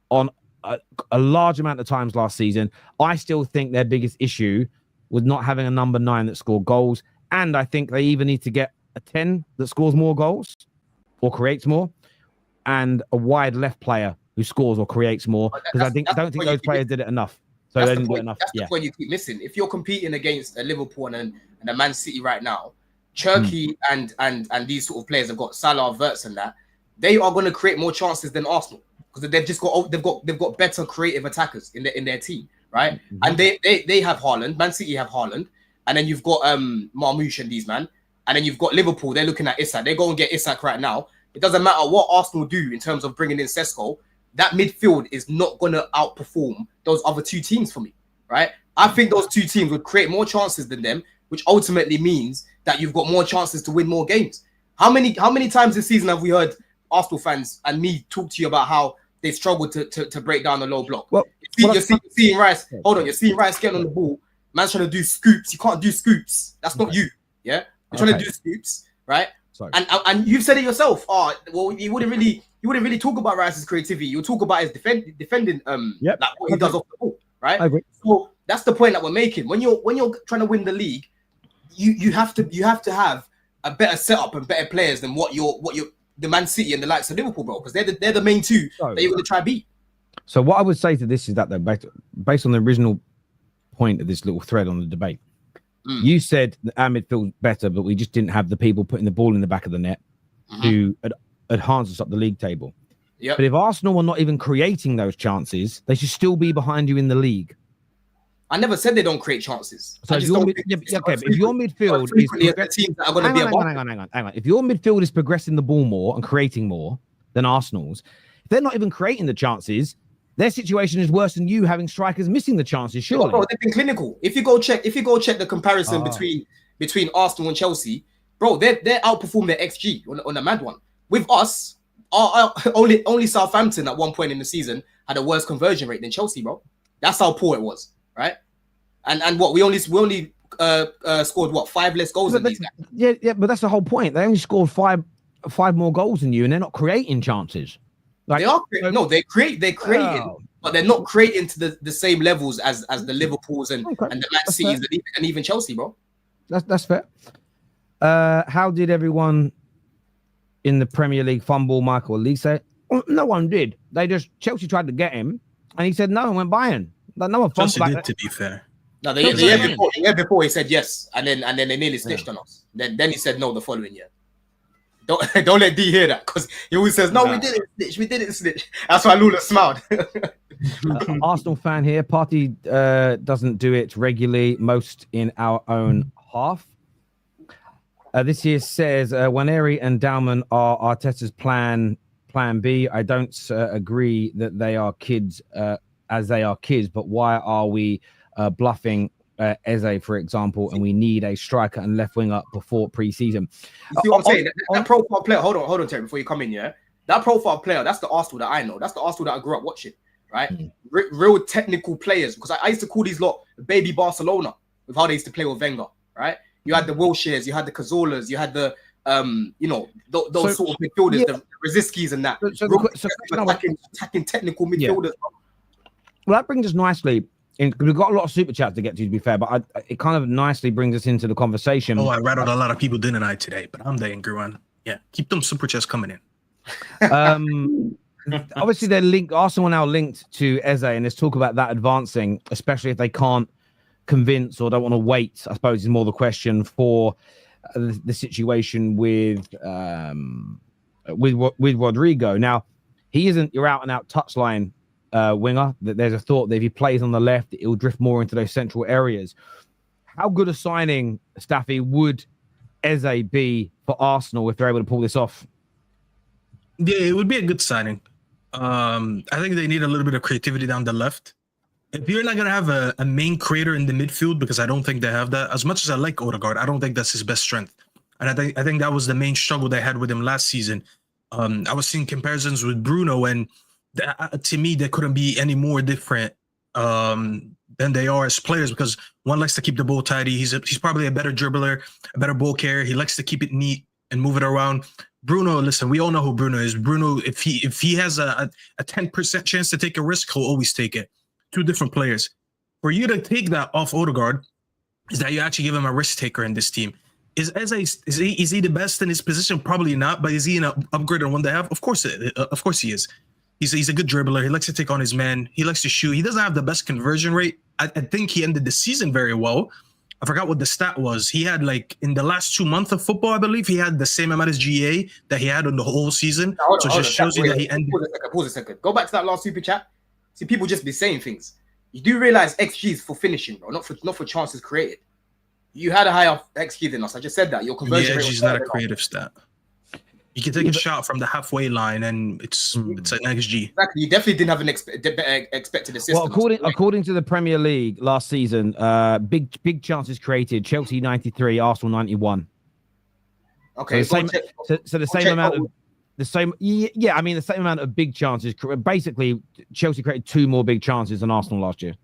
on a large amount of times last season. I still think their biggest issue was not having a number 9 that scored goals. And I think they either need to get a 10 that scores more goals or creates more, and a wide left player who scores or creates more. Because I don't think those players did it enough. So they didn't do it enough. That's the point you keep missing. If you're competing against a Liverpool and a Man City right now, Cherki and these sort of players have got Salah, Wirtz, and that, they are going to create more chances than Arsenal, because they've got better creative attackers in their team, right? Mm-hmm. And they have Haaland, Man City have Haaland, and then you've got Marmoush and these man, and then you've got Liverpool. They're looking at Isak. They go and get Isak right now. It doesn't matter what Arsenal do in terms of bringing in Sesko. That midfield is not going to outperform those other 2 teams for me, right? I think those 2 teams would create more chances than them, which ultimately means that you've got more chances to win more games. How many times this season have we heard Arsenal fans and me talk to you about how they struggled to break down the low block? Well, you're seeing Rice. Hold on, you're seeing Rice getting on the ball. Man's trying to do scoops. You can't do scoops. That's not you. Yeah, you're trying to do scoops, right? Sorry. And you've said it yourself. You wouldn't really talk about Rice's creativity. You would talk about his defending. Like what he does off the ball, right? I agree. So that's the point that we're making. When you're trying to win the league, you have to have a better setup and better players than what the Man City and the likes of Liverpool, bro, because they're the main 2 that you're going to try to beat. So what I would say to this is that, though, based on the original point of this little thread on the debate, you said that our midfield's better, but we just didn't have the people putting the ball in the back of the net to enhance us up the league table. Yeah. But if Arsenal are not even creating those chances, they should still be behind you in the league. I never said they don't create chances. So if your midfield is teams that are going to be hang on. If your midfield is progressing the ball more and creating more than Arsenal's, if they're not even creating the chances, their situation is worse than you having strikers missing the chances. Surely, bro, they've been clinical. If you go check the comparison between Arsenal and Chelsea, bro, they outperformed their XG on a mad one. With us, only Southampton at one point in the season had a worse conversion rate than Chelsea, bro. That's how poor it was, right? And what we only scored 5 less goals than these guys. Yeah, but that's the whole point. They only scored five more goals than you, and they're not creating chances. Like, they creating, but they're not creating to the same levels as the Liverpools and the Man Cities and even Chelsea, bro. That's fair. How did everyone in the Premier League fumble Michael Lee said? No one did. Chelsea tried to get him, and he said no and went Bayern. Like, no one fumbled. Chelsea did, to be fair. No, the year before he said yes, and then they nearly snitched on us. Then he said no the following year. Don't let D hear that, because he always says, no, we didn't snitch. That's why Lawless smiled. Arsenal fan here. Party doesn't do it regularly, most in our own half. This here says, Waneri and Dalman are Arteta's plan B. I don't agree that they are kids as they are kids, but why are we bluffing Eze, for example, and we need a striker and left winger before pre-season? You see what I'm saying? That profile player, hold on, Terry, before you come in, yeah? That profile player, that's the Arsenal that I know. That's the Arsenal that I grew up watching, right? Real technical players, because I used to call these lot baby Barcelona with how they used to play with Wenger, right? You had the Wilsheres, you had the Cazorlas, you had the those sort of midfielders, the Rosickis and that. Attacking technical midfielders. Well, that brings us nicely. We've got a lot of super chats to get to be fair, but it kind of nicely brings us into the conversation. Oh, I rattled a lot of people, didn't I, today? But I'm the angry one. Yeah, keep them super chats coming in. Obviously, they're linked. Arsenal are now linked to Eze, and let's talk about that advancing, especially if they can't convince or don't want to wait. I suppose is more the question for the situation with Rodrigo. Now, he isn't your out and out touchline winger. That there's a thought that if he plays on the left, it'll drift more into those central areas. How good a signing, Staffy, would Eze be for Arsenal if they're able to pull this off? Yeah, it would be a good signing. I think they need a little bit of creativity down the left. If you're not going to have a main creator in the midfield, because I don't think they have that, as much as I like Odegaard, I don't think that's his best strength. And I think that was the main struggle they had with him last season. I was seeing comparisons with Bruno, and to me, they couldn't be any more different than they are as players, because one likes to keep the ball tidy. He's probably a better dribbler, a better ball carrier. He likes to keep it neat and move it around. Bruno, listen, we all know who Bruno is. Bruno, if he has a 10% chance to take a risk, he'll always take it. Two different players. For you to take that off Odegaard is that you actually give him a risk taker in this team. Is he the best in his position? Probably not, but is he an upgrade on one they have? Of course he is. He's a good dribbler. He likes to take on his man. He likes to shoot. He doesn't have the best conversion rate. I think he ended the season very well. I forgot what the stat was. He had, like, in the last 2 months of football, I believe, he had the same amount as GA that he had on the whole season. So it just shows you that he ended. Pause a second. Go back to that last super chat. See, people just be saying things. You do realize XG is for finishing, bro, not for chances created. You had a higher XG than us. I just said that. Your conversion rate is not a creative stat. You can take a shot from the halfway line, and it's an XG. Exactly. You definitely didn't have an expected assist. Well, according to the Premier League last season, big chances created. Chelsea 93, Arsenal 91. Okay, so the same amount of the same. Yeah, I mean the same amount of big chances. Basically, Chelsea created 2 more big chances than Arsenal last year.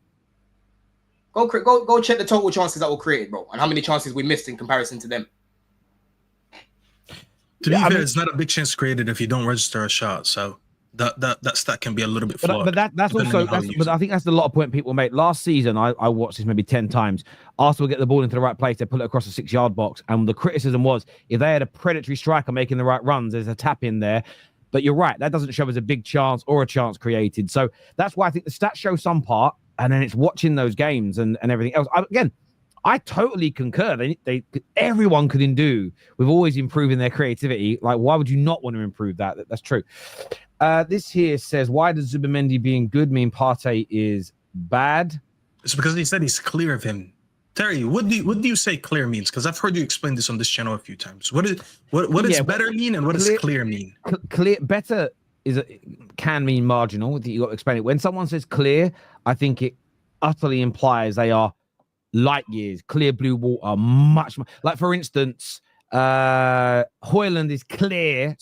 Go check the total chances that were created, bro, and how many chances we missed in comparison to them. To be fair, it's not a big chance created if you don't register a shot. So that stat can be a little bit flawed. But that's also. But I think that's a lot of point people make. Last season, I watched this maybe 10 times. Arsenal get the ball into the right place, they pull it across the 6-yard box, and the criticism was if they had a predatory striker making the right runs, there's a tap in there. But you're right, that doesn't show as a big chance or a chance created. So that's why I think the stats show some part, and then it's watching those games and everything else. I totally concur. Everyone could do with always improving their creativity. Like, why would you not want to improve that? That's true. This here says, why does Zubimendi being good mean Partey is bad? It's because he said he's clear of him. Terry, what do you say clear means? Because I've heard you explain this on this channel a few times. What does better mean, and what does clear mean? Better can mean marginal. You got to explain it. When someone says clear, I think it utterly implies they are light years, clear blue water, much more. Like, for instance, Haaland is clear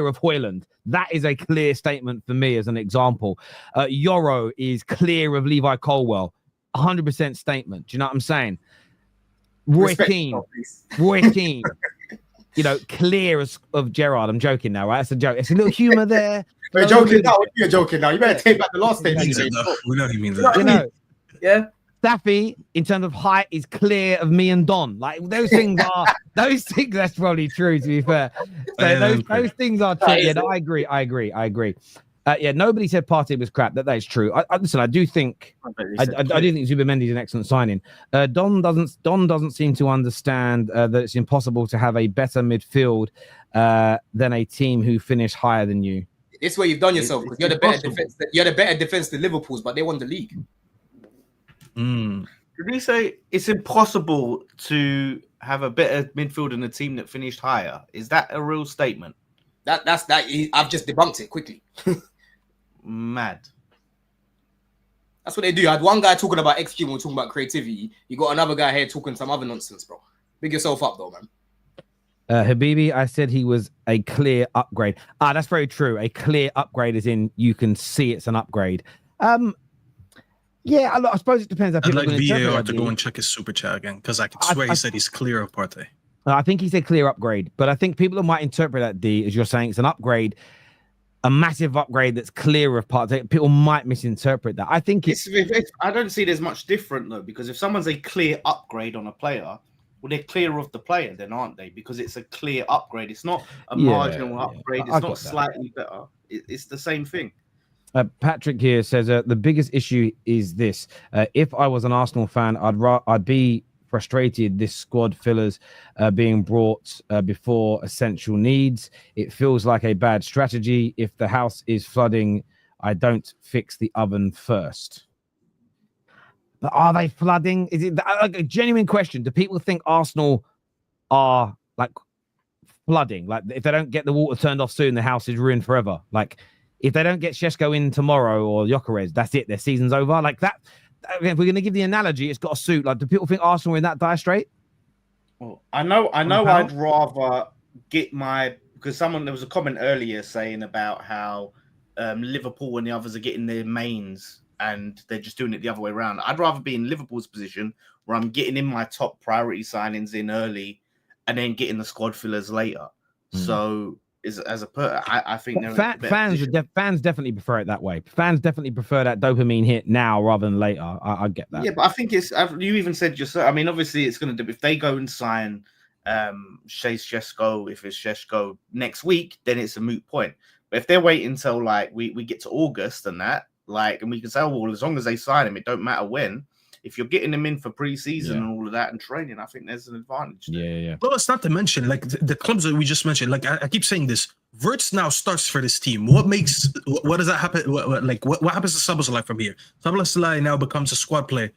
of Haaland. That is a clear statement for me as an example. Yoro is clear of Levi Colwell. 100% statement. Do you know what I'm saying? Roy Keane. You know, clear of Gerrard. I'm joking now, right? It's a joke. It's a little humor there. You're joking now. You're joking now. You better take back the last statement. We know he means that. You know, yeah. Staffy, in terms of height, is clear of me and Don. Like, those things are that's probably true, to be fair. So those things are true. Yeah, no, I agree. Yeah, nobody said Partey was crap. That is true. Listen, I do think Zubimendi is an excellent signing. Don doesn't seem to understand that it's impossible to have a better midfield than a team who finish higher than you. This is where you've done yourself, because you're the better defense. You're the better defense than Liverpool's, but they won the league. Did he say it's impossible to have a better midfield than a team that finished higher? Is that a real statement? That's that. I've just debunked it quickly. Mad. That's what they do. I had one guy talking about XG when we're talking about creativity. You got another guy here talking some other nonsense, bro. Big yourself up, though, man. Habibi, I said he was a clear upgrade. That's very true. A clear upgrade is in you can see it's an upgrade. Yeah, I suppose it depends. I'd like VAR to go and check his super chat again, because I can swear he said he's clear of Partey. I think he said clear upgrade, but I think people might interpret that, D, as you're saying it's an upgrade, a massive upgrade that's clear of Partey. People might misinterpret that. I think I don't see there's much different, though, because if someone's a clear upgrade on a player, well, they're clear of the player, then, aren't they? Because it's a clear upgrade. It's not a marginal upgrade. It's not slightly better. It's the same thing. Patrick here says the biggest issue is this. If I was an Arsenal fan, I'd be frustrated this squad fillers being brought before essential needs. It feels like a bad strategy. If the house is flooding, I don't fix the oven first. But are they flooding? Is it like a genuine question? Do people think Arsenal are like flooding? Like, if they don't get the water turned off soon, the house is ruined forever. Like, if they don't get Sesko in tomorrow or Gyökeres, that's it. Their season's over. Like that. If we're going to give the analogy, it's got a suit. Like, do people think Arsenal are in that dire straight? Well, I know. I'd rather get because there was a comment earlier saying about how Liverpool and the others are getting their mains and they're just doing it the other way around. I'd rather be in Liverpool's position where I'm getting in my top priority signings in early and then getting the squad fillers later. So. I think fans definitely prefer it that way. Fans definitely prefer that dopamine hit now rather than later. I get that. Yeah, but I think you even said yourself. I mean, obviously, it's going to do if they go and sign Sesko. If it's Sesko next week, then it's a moot point. But if they're waiting until like we get to August and that, like, and we can say, oh, well, as long as they sign him, it don't matter when. If you're getting them in for pre-season and all of that and training, I think there's an advantage there. Yeah. Well, it's not to mention, like, the clubs that we just mentioned, like, I keep saying this, Wirtz now starts for this team. What does that happen? What happens to Szoboszlai from here? Szoboszlai now becomes a squad player.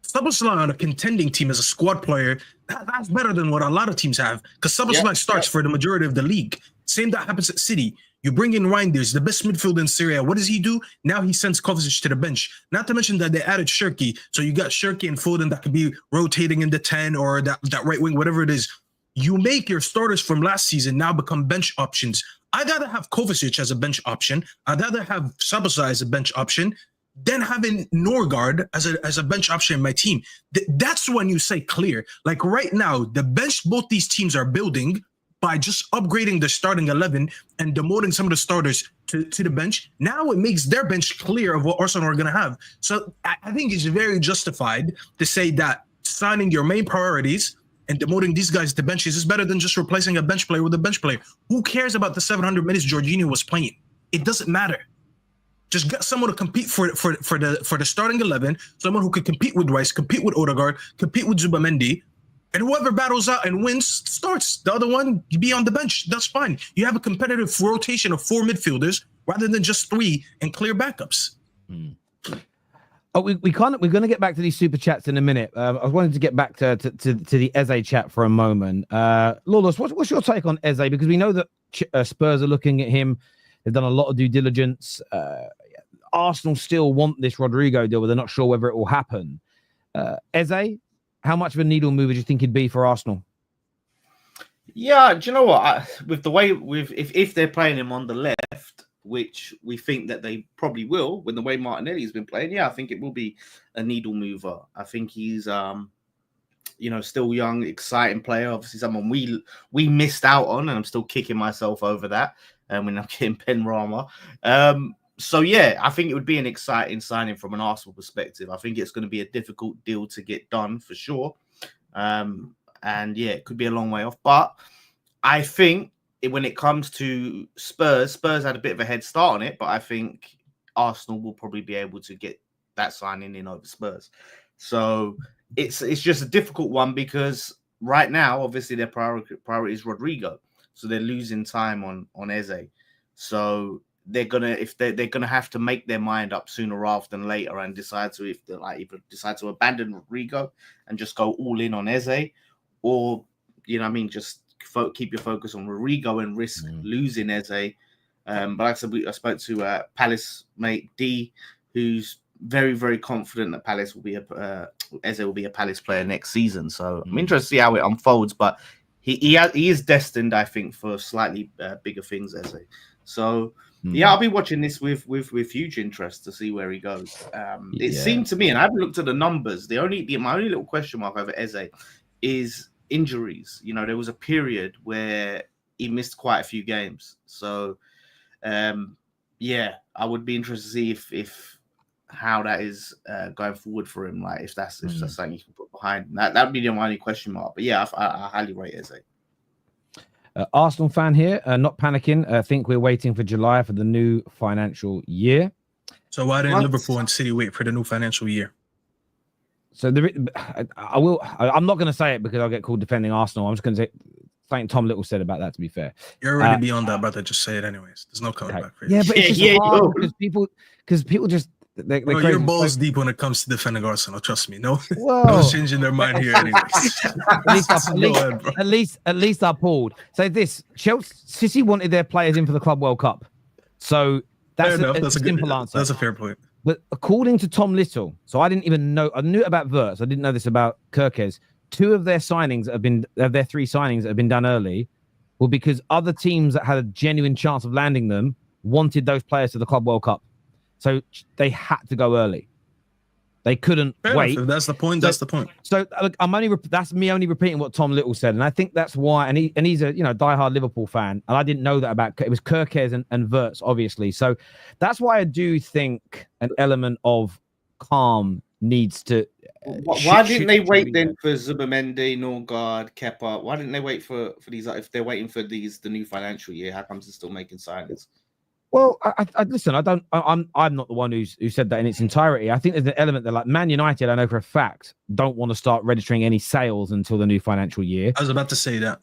Szoboszlai on a contending team as a squad player, that's better than what a lot of teams have, because Szoboszlai starts for the majority of the league. Same that happens at City. You bring in Reinders, the best midfield in Syria. What does he do? Now he sends Kovacic to the bench. Not to mention that they added Shirky. So you got Shirky and Foden that could be rotating in the 10 or that right wing, whatever it is. You make your starters from last season now become bench options. I'd rather have Kovacic as a bench option. I'd rather have Szoboszlai as a bench option than having Norgaard as a bench option in my team. That's when you say clear. Like right now, the bench both these teams are building by just upgrading the starting 11 and demoting some of the starters to the bench. Now it makes their bench clear of what Arsenal are going to have. So I think it's very justified to say that signing your main priorities and demoting these guys to benches is better than just replacing a bench player with a bench player. Who cares about the 700 minutes Jorginho was playing? It doesn't matter. Just get someone to compete for the starting 11, someone who could compete with Rice, compete with Odegaard, compete with Zubamendi, and whoever battles out and wins starts. The other one, you be on the bench. That's fine. You have a competitive rotation of 4 midfielders rather than just 3 and clear backups. Oh, we're going to get back to these super chats in a minute. I wanted to get back to the Eze chat for a moment. Lawless, what's your take on Eze? Because we know that Spurs are looking at him. They've done a lot of due diligence. Arsenal still want this Rodrigo deal, but they're not sure whether it will happen. Eze, how much of a needle mover do you think he'd be for Arsenal? Yeah, do you know what? If they're playing him on the left, which we think that they probably will, with the way Martinelli's been playing, yeah, I think it will be a needle mover. I think he's still young, exciting player. Obviously, someone we missed out on, and I'm still kicking myself over that. When I'm getting Ben Rama. So yeah, I think it would be an exciting signing from an Arsenal perspective. I think it's going to be a difficult deal to get done for sure. And yeah, it could be a long way off. But I think when it comes to Spurs had a bit of a head start on it, but I think Arsenal will probably be able to get that signing in over Spurs. So it's just a difficult one because right now, obviously, their priority is Rodrigo. So they're losing time on Eze. So they're gonna have to make their mind up sooner rather than later and decide to either decide to abandon Rodrigo and just go all in on Eze, or just keep your focus on Rodrigo and risk losing Eze. But like I said, I spoke to Palace mate D, who's very, very confident that Palace will be Eze will be a Palace player next season. So I'm interested to see how it unfolds, but he is destined, I think, for slightly bigger things, Eze. So yeah, I'll be watching this with huge interest to see where he goes. It seemed to me, and I haven't looked at the numbers. My only little question mark over Eze is injuries. There was a period where he missed quite a few games. So yeah, I would be interested to see if how that is going forward for him. Like if that's something you can put behind that would be the only question mark. But yeah, I highly rate Eze. Arsenal fan here, not panicking. I think we're waiting for July for the new financial year. So why didn't Liverpool and City wait for the new financial year? So I'm not going to say it because I'll get called defending Arsenal. I'm just going to say something Tom Little said about that. To be fair, you're already beyond that, brother. Just say it anyways. There's no coming back for you. Yeah, but it's just hard because people just. Bro, you're balls deep when it comes to defending Arsenal. Trust me. No one's changing their mind here, anyways. at least I pulled. So this City wanted their players in for the Club World Cup. So that's a simple answer. That's a fair point. But according to Tom Little, so I didn't even know. I knew about Verts. I didn't know this about Kirkes. 2 of their signings their 3 signings that have been done early, were because other teams that had a genuine chance of landing them wanted those players to the Club World Cup. So they had to go early. They couldn't wait. If that's the point. That's the point. So that's me only repeating what Tom Little said, and I think that's why. And he's a diehard Liverpool fan, and I didn't know that about it was Kirkes and Verts, obviously. So that's why I do think an element of calm needs to. Why didn't they wait then for Zubamendi, Norgaard, Kepa? Why didn't they wait for these? If they're waiting for the new financial year, how comes they're still making signings? Well, I listen. I'm not the one who said that in its entirety. I think there's an element that, like Man United, I know for a fact, don't want to start registering any sales until the new financial year. I was about to say that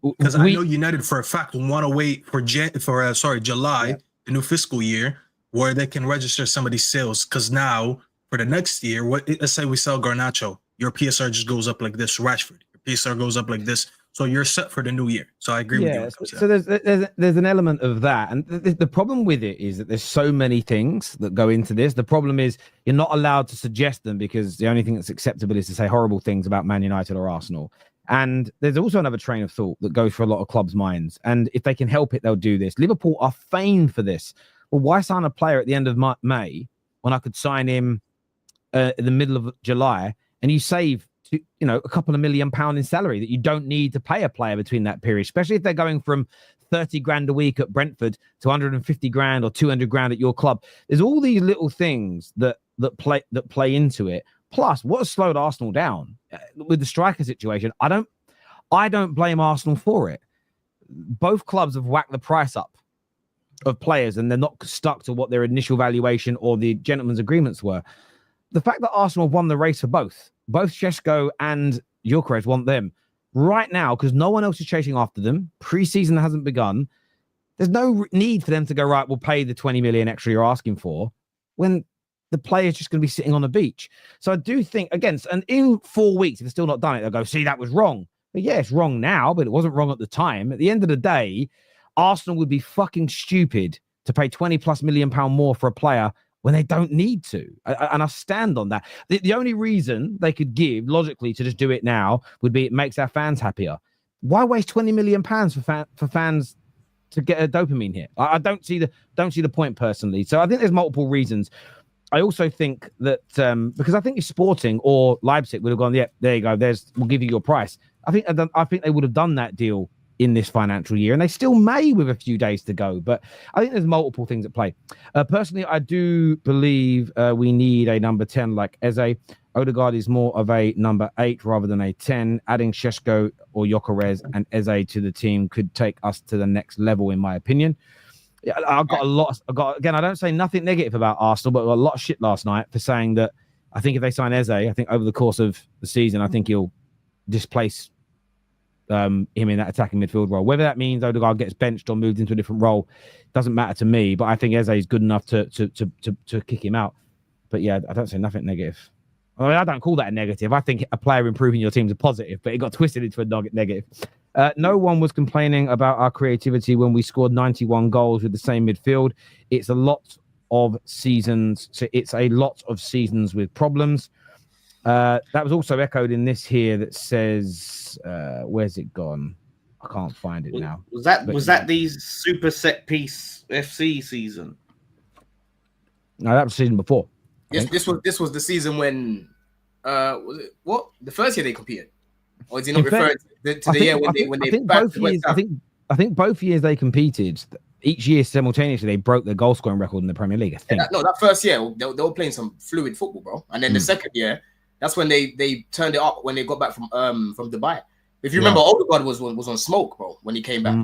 because I know United for a fact want to wait for July, the new fiscal year, where they can register some of these sales. Because now for the next year, let's say we sell Garnacho, your PSR just goes up like this. Rashford, your PSR goes up like this. So you're set for the new year. So I agree with you. So there's an element of that. And the problem with it is that there's so many things that go into this. The problem is you're not allowed to suggest them because the only thing that's acceptable is to say horrible things about Man United or Arsenal. And there's also another train of thought that goes for a lot of clubs' minds. And if they can help it, they'll do this. Liverpool are famed for this. Well, why sign a player at the end of May when I could sign him in the middle of July and you save a couple of £1 million in salary that you don't need to pay a player between that period, especially if they're going from 30 grand a week at Brentford to 150 grand or 200 grand at your club. There's all these little things that play into it. Plus, what has slowed Arsenal down with the striker situation? I don't blame Arsenal for it. Both clubs have whacked the price up. of players and they're not stuck to what their initial valuation or the gentleman's agreements were. The fact that Arsenal won the race for both Sesko and Gyökeres want them right now because no one else is chasing after them. Pre-season hasn't begun. There's no need for them to go, right, we'll pay the 20 million extra you're asking for when the player's just going to be sitting on a beach. So I do think, and in 4 weeks, if they're still not done it, they'll go, see, that was wrong. But yeah, it's wrong now, but it wasn't wrong at the time. At the end of the day, Arsenal would be fucking stupid to pay 20 plus million pound more for a player when they don't need to. And I stand on that. The only reason they could give logically to just do it now would be it makes our fans happier. Why waste 20 million pounds for fans to get a dopamine hit? I don't see the point personally. So I think there's multiple reasons. I also think that because I think if Sporting or Leipzig would have gone, yeah, there you go, we'll give you your price. I think they would have done that deal in this financial year, and they still may with a few days to go. But I think there's multiple things at play. Personally, I do believe we need a number 10 like Eze. Odegaard is more of a number 8 rather than a 10. Adding Sesko or Gyökeres and Eze to the team could take us to the next level, in my opinion. Yeah, I don't say nothing negative about Arsenal, but a lot of shit last night for saying that I think if they sign Eze, I think over the course of the season, I think he'll displace him in that attacking midfield role. Whether that means Odegaard gets benched or moved into a different role doesn't matter to me, but I think Eze is good enough to kick him out. But yeah, I don't say nothing negative. I mean, I don't call that a negative. I think a player improving your team is a positive, but it got twisted into a negative. No one was complaining about our creativity when we scored 91 goals with the same midfield. It's a lot of seasons. So it's a lot of seasons with problems. That was also echoed in this here that says, where's it gone? I can't find it now. Was that the super set piece FC season? No, that was the season before. Yes, this was the season when was it what? The first year they competed? Or is he not referring to the year when they both years, I think both years they competed. Each year simultaneously they broke their goal scoring record in the Premier League. I think. That first year they were playing some fluid football, bro. And then the second year, that's when they turned it up when they got back from Dubai. If you remember, Odegaard was on smoke, bro, when he came back.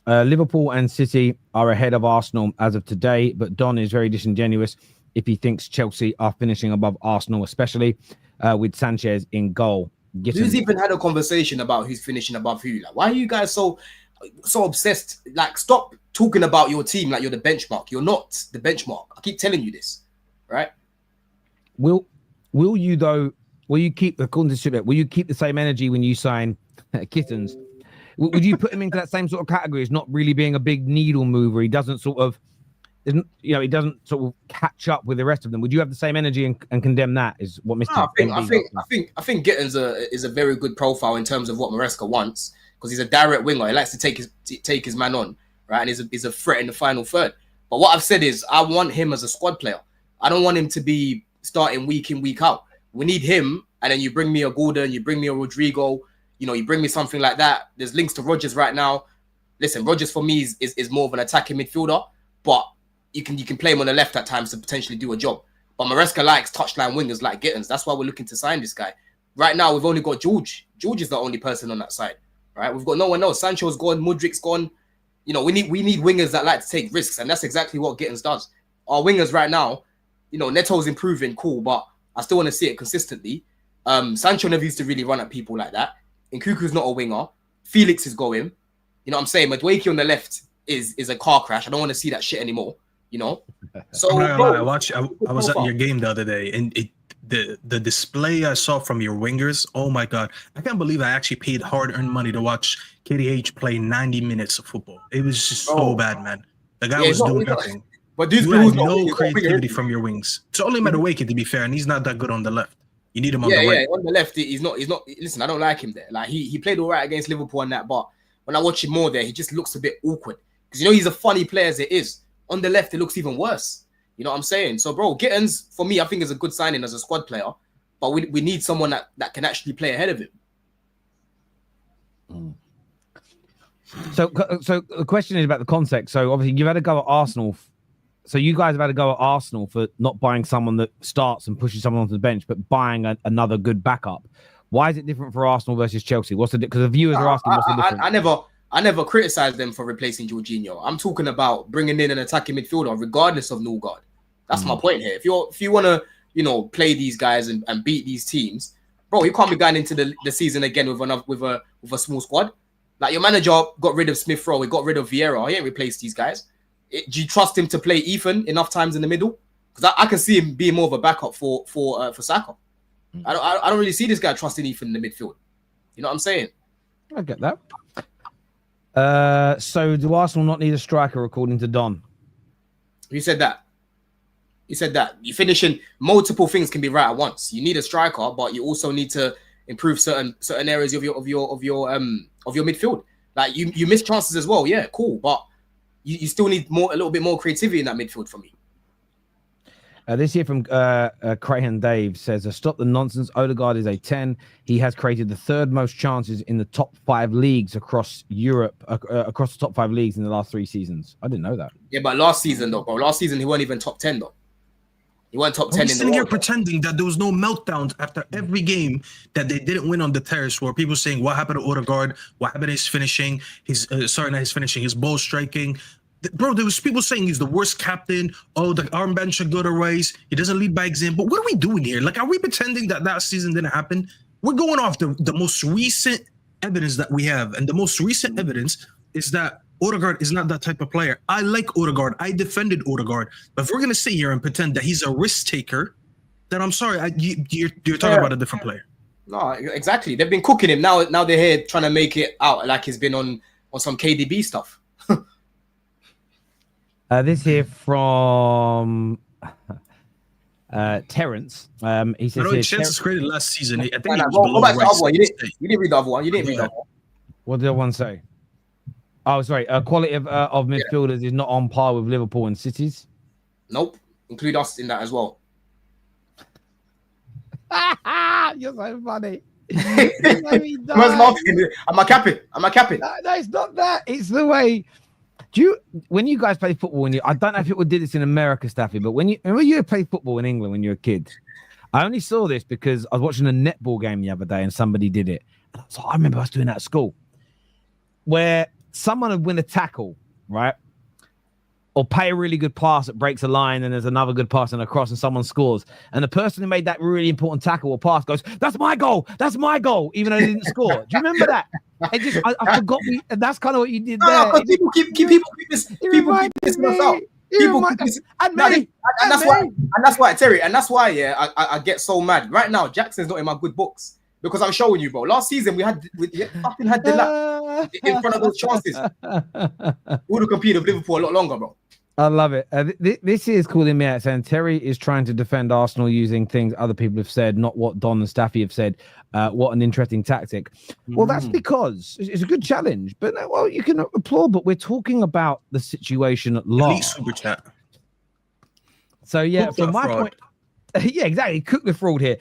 Liverpool and City are ahead of Arsenal as of today, but Don is very disingenuous if he thinks Chelsea are finishing above Arsenal, especially with Sanchez in goal. Who's even had a conversation about who's finishing above who? Like, why are you guys so obsessed? Like, stop talking about your team like you're the benchmark. You're not the benchmark. I keep telling you this, right? Will you though? Will you keep will you keep the same energy when you sign Kittens? Would you put him into that same sort of category as not really being a big needle mover? He doesn't sort of catch up with the rest of them. Would you have the same energy and condemn that? Is what Mr. I think Gittins is a very good profile in terms of what Maresca wants, because he's a direct winger. He likes to take his man on, right? And he's a threat in the final third. But what I've said is I want him as a squad player. I don't want him to be starting week in, week out. We need him, and then you bring me a Gordon, you bring me a Rodrigo, you bring me something like that. There's links to Rodgers right now. Listen, Rodgers for me is more of an attacking midfielder, but you can play him on the left at times to potentially do a job. But Maresca likes touchline wingers like Gittins. That's why we're looking to sign this guy. Right now, we've only got George. George is the only person on that side, right? We've got no one else. Sancho's gone, Mudrik's gone. We need wingers that like to take risks, and that's exactly what Gittins does. Our wingers right now, Neto's improving, cool, but I still want to see it consistently. Sancho never used to really run at people like that. Nkuku's not a winger. Felix is going. You know what I'm saying? Madueke on the left is a car crash. I don't want to see that shit anymore. So I was at your game the other day, and the display I saw from your wingers, oh my god, I can't believe I actually paid hard-earned money to watch KDH play 90 minutes of football. It was just so bad, man. The guy was doing nothing. But you had no creativity from your wings. It's only Madueke, to be fair, and he's not that good on the left. You need him on the right. On the left, he's not. Listen, I don't like him there. Like he played all right against Liverpool and that, but when I watch him more there, he just looks a bit awkward because he's a funny player as it is. On the left, it looks even worse. You know what I'm saying? So, bro, Gittins, for me, I think is a good signing as a squad player, but we need someone that can actually play ahead of him. So the question is about the context. So obviously you've had a go at Arsenal. So you guys have had a go at Arsenal for not buying someone that starts and pushes someone onto the bench, but buying another good backup. Why is it different for Arsenal versus Chelsea? What's the because the viewers are asking what's the difference? I never criticized them for replacing Jorginho. I'm talking about bringing in an attacking midfielder, regardless of Norgaard. That's my point here. If you want to, you know, play these guys and beat these teams, bro, you can't be going into the season again with a small squad. Like, your manager got rid of Smith Rowe, he got rid of Vieira. He ain't replaced these guys. Do you trust him to play Ethan enough times in the middle? Because I can see him being more of a backup for Saka. I don't really see this guy trusting Ethan in the midfield. You know what I'm saying? I get that. So do Arsenal not need a striker according to Don? Who said that? He said that you finishing multiple things can be right at once. You need a striker, but you also need to improve certain areas of your midfield. Like, you miss chances as well. Yeah, cool, but you still need a little bit more creativity in that midfield for me. This here from Crahan Dave says, stop the nonsense. Odegaard is a 10. He has created the third most chances in the top 5 leagues across Europe, across the top 5 leagues in the last 3 seasons. I didn't know that. Yeah, but last season, though, bro. Last season, he weren't even top 10, though. He weren't top 10 in the sitting here world, pretending that there was no meltdowns after every game that they didn't win on the terrace, where people saying, what happened to Odegaard? What happened to his finishing? His ball striking. Bro, there was people saying he's the worst captain. Oh, the armband should go to Rice. He doesn't lead by example. What are we doing here? Like, are we pretending that season didn't happen? We're going off the most recent evidence that we have. And the most recent evidence is that Odegaard is not that type of player. I like Odegaard. I defended Odegaard. But if we're going to sit here and pretend that he's a risk taker, then I'm sorry, you're talking about a different player. No, exactly. They've been cooking him. Now they're here trying to make it out like he's been on some KDB stuff. This here from Terrence. He says, I know chances created last season. I think go back to the other one. You didn't read the other one. You didn't read the other one. What did that one say? Oh, sorry. Quality of midfielders is not on par with Liverpool and City's. Nope. Include us in that as well. You're so funny. Am I capping? No, it's not that. It's the way. When you guys play football, I don't know if people did this in America, Staffy, but when you played football in England when you were a kid, I only saw this because I was watching a netball game the other day and somebody did it. And I remember us doing that at school, where someone would win a tackle, right? Or pay a really good pass that breaks a line, and there's another good pass and a cross, and someone scores. And the person who made that really important tackle or pass goes, "That's my goal. That's my goal," even though they didn't score. Do you remember that? I forgot. And that's kind of what you did there. No, people keep missing us out. And that's why, Terry. And that's why, yeah, I get so mad right now. Jackson's not in my good books because I'm showing you, bro. Last season we fucking had the lap in front of those chances. We would have competed with Liverpool a lot longer, bro. I love it. This is calling me out saying Terry is trying to defend Arsenal using things other people have said, not what Don and Staffy have said. What an interesting tactic. Well, that's because it's a good challenge, but well, you can applaud, but we're talking about the situation at large. Super chat. So yeah, from my point, yeah, exactly. Cook the fraud here.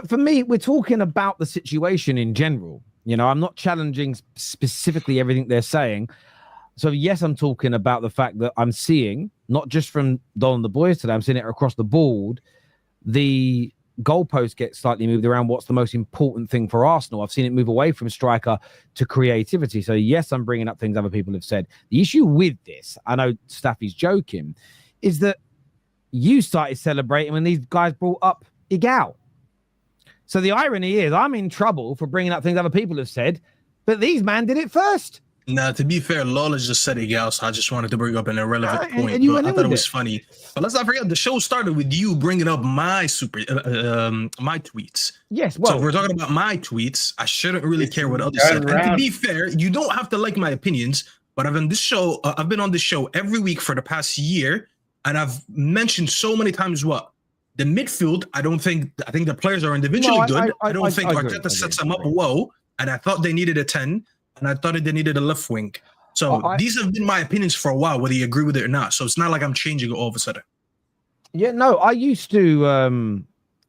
For me, we're talking about the situation in general. You know, I'm not challenging specifically everything they're saying. So yes, I'm talking about the fact that I'm seeing, not just from Don and the boys today, I'm seeing it across the board. The goalposts get slightly moved around. What's the most important thing for Arsenal? I've seen it move away from striker to creativity. So yes, I'm bringing up things other people have said. The issue with this, I know Staffy's joking, is that you started celebrating when these guys brought up Igal. So the irony is I'm in trouble for bringing up things other people have said, but these man did it first. Now, to be fair, Lawless just said Igal, so I just wanted to bring up an irrelevant point. And I thought it was funny. But let's not forget, the show started with you bringing up my my tweets. Yes, well, so if we're talking about my tweets, I shouldn't really care what others said. And to be fair, you don't have to like my opinions, but I've been on this show every week for the past year, and I've mentioned so many times what the midfield. I think the players are individually good. I don't think Arteta sets them up well, and I thought they needed a 10. And I thought they needed a left wing. So these have been my opinions for a while, whether you agree with it or not. So it's not like I'm changing it all of a sudden. Yeah, no, I used to.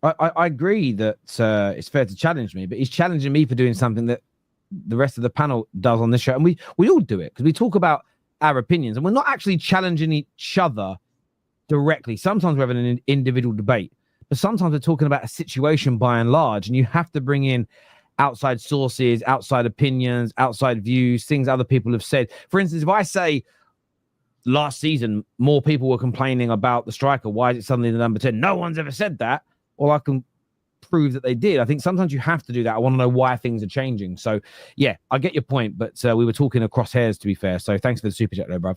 I agree that it's fair to challenge me, but he's challenging me for doing something that the rest of the panel does on this show. And we all do it because we talk about our opinions and we're not actually challenging each other directly. Sometimes we're having an individual debate, but sometimes we're talking about a situation by and large, and you have to bring in outside sources, outside opinions, outside views, things other people have said. For instance, if I say last season more people were complaining about the striker, why is it suddenly the number 10? No one's ever said that. Well, I can prove that they did. I think sometimes you have to do that. I want to know why things are changing. So yeah, I get your point, but we were talking across hairs, to be fair. So thanks for the super chat there, bruv.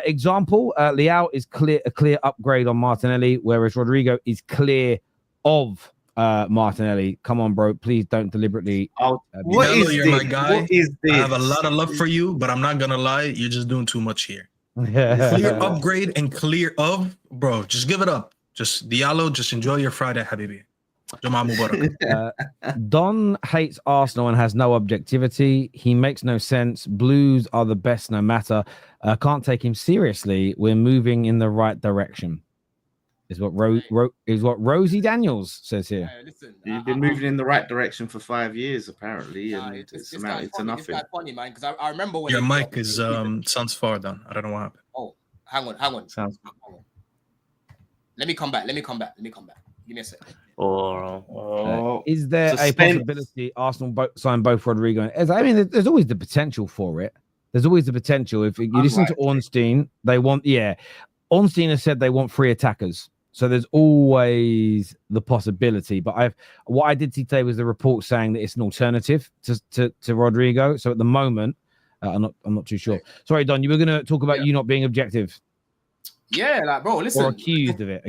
Example, Leao is a clear upgrade on Martinelli, whereas Rodrigo is clear of Martinelli. Come on, bro, please don't deliberately what is this? My guy. What is this? I have a lot of love for you, but I'm not gonna lie, you're just doing too much here. Clear upgrade and clear of, bro, just give it up. Just Diallo, just enjoy your Friday, Habibi. Don hates Arsenal and has no objectivity. He makes no sense. Blues are the best no matter. Can't take him seriously. We're moving in the right direction. Is what Rosie Daniels says here. Listen, you've been moving in the right direction for 5 years, apparently, and it's amounted to nothing. It's funny, man, because I remember when your mic is sounds far down. I don't know what happened. Oh, hang on. Sounds. Let me come back. Give me a second. Is there a possibility Arsenal sign both Rodrigo and Eze? I mean, there's always the potential for it. There's always the potential. If you listen to Ornstein, they want, Ornstein has said they want 3 attackers. So there's always the possibility. But what I did see today was the report saying that it's an alternative to Rodrigo. So at the moment, I'm not too sure. Sorry, Don, you were going to talk about you not being objective. Yeah, like, bro, listen. Or accused of it.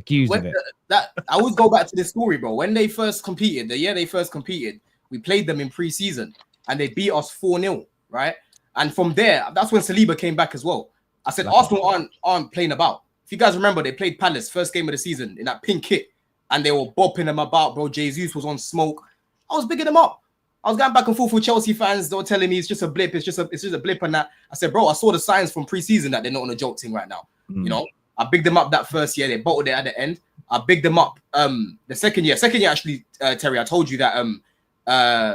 I always go back to this story, bro. When they first competed, the year they first competed, we played them in pre-season and they beat us 4-0, right? And from there, that's when Saliba came back as well. I said, Arsenal aren't playing about. If you guys remember, they played Palace first game of the season in that pink kit and they were bopping them about, bro. Jesus was on smoke. I was bigging them up. I was going back and forth with Chelsea fans. They were telling me it's just a blip. It's just a blip and that. I said, bro, I saw the signs from pre-season that they're not on a joke thing right now. You know? I bigged them up that first year. They bottled it at the end. I bigged them up the second year. Second year, actually, Terry, I told you that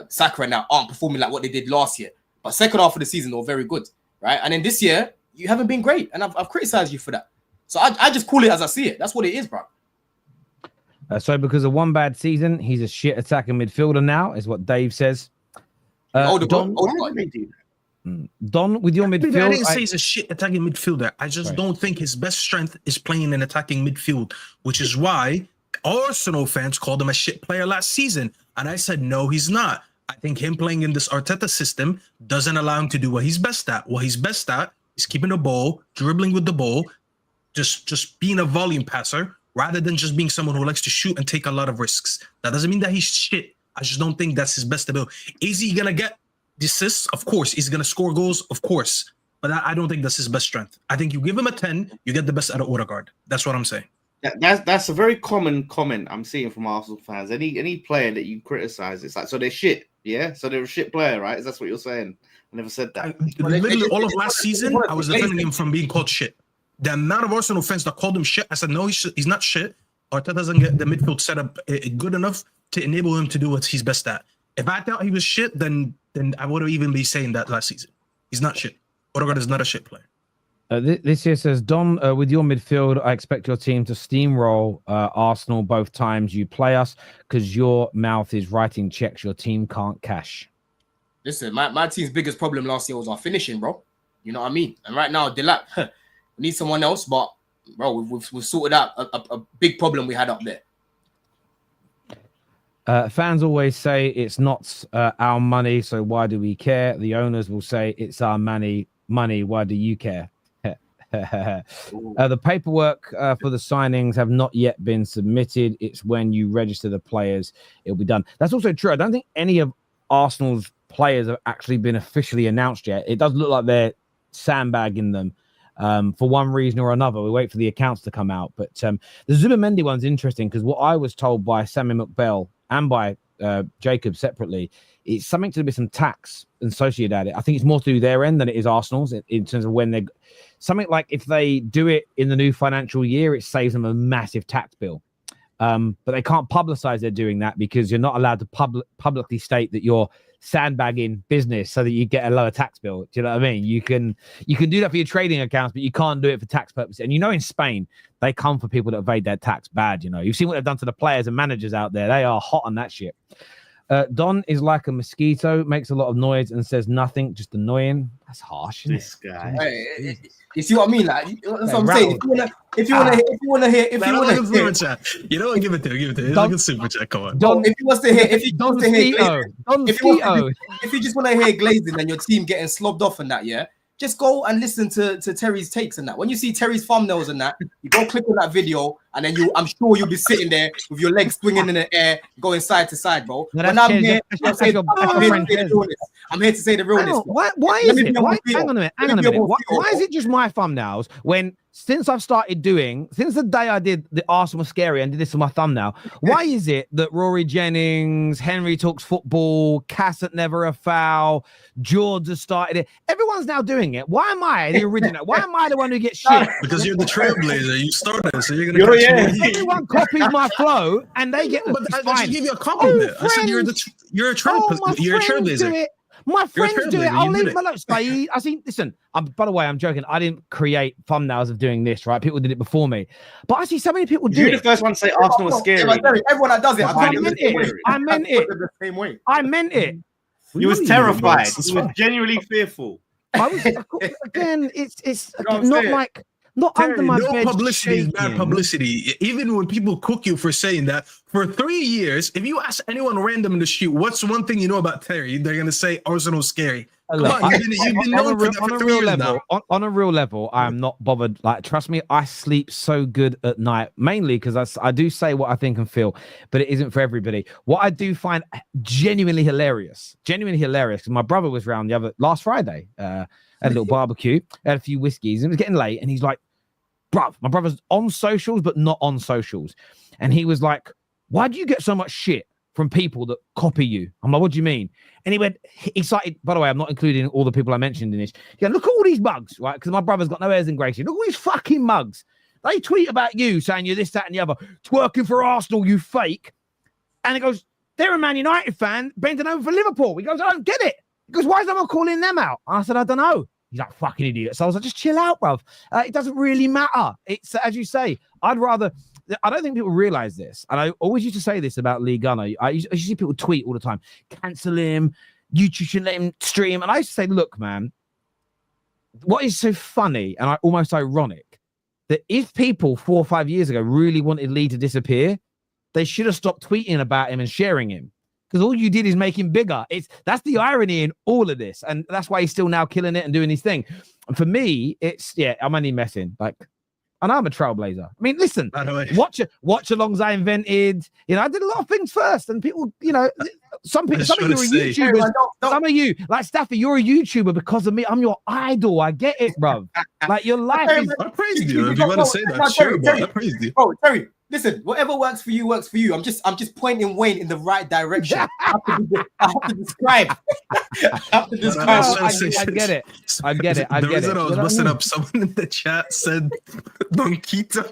Saka and that aren't performing like what they did last year. But second half of the season, they were very good, right? And then this year, you haven't been great. And I've criticized you for that. So I just call it as I see it. That's what it is, bro. So because of one bad season, he's a shit attacking midfielder now, is what Dave says. Don, with your midfield, I didn't say he's a shit attacking midfielder. I just don't think his best strength is playing in attacking midfield, which is why Arsenal fans called him a shit player last season. And I said, no, he's not. I think him playing in this Arteta system doesn't allow him to do what he's best at. What he's best at is keeping the ball, dribbling with the ball, just being a volume passer, rather than just being someone who likes to shoot and take a lot of risks. That doesn't mean that he's shit. I just don't think that's his best ability. Is he going to get assists? Of course. He's going to score goals? Of course. But I don't think that's his best strength. I think you give him a 10, you get the best out of Odegaard. That's what I'm saying. That's a very common comment I'm seeing from Arsenal fans. Any player that you criticize, it's like, so they're shit, yeah? So they're a shit player, right? That's what you're saying. I never said that. Literally all of last season, I was defending him from being called shit. The amount of Arsenal fans that called him shit, I said, no, he's not shit. Arteta doesn't get the midfield set up good enough to enable him to do what he's best at. If I thought he was shit, then I would have even been saying that last season. He's not shit. Odegaard is not a shit player. This here says, Don, with your midfield, I expect your team to steamroll Arsenal both times you play us because your mouth is writing checks your team can't cash. Listen, my team's biggest problem last year was our finishing, bro. You know what I mean? And right now, Delap, we need someone else, but, bro, we've sorted out a big problem we had up there. Fans always say it's not our money, so why do we care? The owners will say it's our money. Why do you care? The paperwork for the signings have not yet been submitted. It's when you register the players, it'll be done. That's also true. I don't think any of Arsenal's players have actually been officially announced yet. It does look like they're sandbagging them for one reason or another. We wait for the accounts to come out. But the Zubimendi one's interesting because what I was told by Sammy McBell and by Jacob separately, it's something to do with some tax associated at it. I think it's more to do their end than it is Arsenal's in terms of when they're something like if they do it in the new financial year, it saves them a massive tax bill. But they can't publicize they're doing that because you're not allowed to publicly state that you're sandbagging business so that you get a lower tax bill. Do you know what I mean? You can do that for your trading accounts, but you can't do it for tax purposes. And you know, in Spain, they come for people that evade their tax bad. You know, you've seen what they've done to the players and managers out there. They are hot on that shit. Don is like a mosquito, makes a lot of noise and says nothing, just annoying. That's harsh. Isn't This guy. Hey, you see what I mean? Like, that's what I'm saying. If you want to hear, You know what? Give it to him. It's like a super chat. Come on. Don, if he wants to hear, if he Don wants to hear, Mosquito. if you just want to hear glazing and your team getting slobbed off and that, yeah, just go and listen to Terry's takes and that. When you see Terry's thumbnails and that, you go click on that video, and then I'm sure you'll be sitting there with your legs swinging in the air, going side to side, bro. No, When I'm here, I'm here to say the realness. Why is it? Hang on a minute. Why is it just my thumbnails when since the day I did the Arsenal Scary and did this on my thumbnail, why is it that Rory Jennings, Henry Talks Football, Cass at Never a Foul, George has started it? Everyone's now doing it. Why am I the original? Why am I the one who gets shit? Because you're the trailblazer. You started it, so you're gonna catch more heat. Everyone copies my flow and they get But I should give you a compliment. I said you're a trailblazer. You're a trailblazer. My friends do it. I'll leave them alone. I see. Listen. By the way, I'm joking. I didn't create thumbnails of doing this. Right? People did it before me. But I see so many people do it. You're the first one to say Arsenal was scary. Everyone that does it, I meant it. The same way. I meant it. You was terrified. You was genuinely fearful. I was again. It's You know what I'm not saying? like not Terry, under my no bed. publicity is bad publicity. Even when people cook you for saying that, for 3 years, if you ask anyone random in the street, what's one thing you know about Terry? They're gonna say Arsenal's scary. Come on, you've been known for that for 3 years now. On a real level, I am not bothered. Like, trust me, I sleep so good at night, mainly because I do say what I think and feel, but it isn't for everybody. What I do find genuinely hilarious, because my brother was around last Friday, had a little barbecue, had a few whiskeys, and it was getting late, and he's like, bruv, my brother's on socials, but not on socials. And he was like, why do you get so much shit from people that copy you? I'm like, what do you mean? And he went, he cited, by the way, I'm not including all the people I mentioned in this. Yeah, look at all these mugs, right? Because my brother's got no airs and graces. Look at all these fucking mugs. They tweet about you saying you're this, that, and the other. Twerking for Arsenal, you fake. And he goes, they're a Man United fan bending over for Liverpool. He goes, I don't get it. He goes, why is no one calling them out? And I said, I don't know. He's like, fucking idiot. So I was like, just chill out, bruv. It doesn't really matter. It's, as you say, I don't think people realize this. And I always used to say this about Lee Gunner. I used to see people tweet all the time, cancel him, YouTube shouldn't let him stream. And I used to say, look, man, what is so funny and almost ironic that if people 4 or 5 years ago really wanted Lee to disappear, they should have stopped tweeting about him and sharing him. Because all you did is make him bigger. That's the irony in all of this. And that's why he's still now killing it and doing his thing. And for me, I'm only messing. Like, and I'm a trailblazer. I mean, listen, watch alongs I invented. You know, I did a lot of things first. And people, you know, some of you are YouTubers. Some of you, like Staffy, you're a YouTuber because of me. I'm your idol. I get it, bro. Like, your life is... I praised you. If you want to say that, sure, but I praised you. Bro, Terry, listen, whatever works for you, works for you. I'm just pointing Wayne in the right direction. I have to describe. I get it. The reason I was busting up, someone in the chat said Donquito.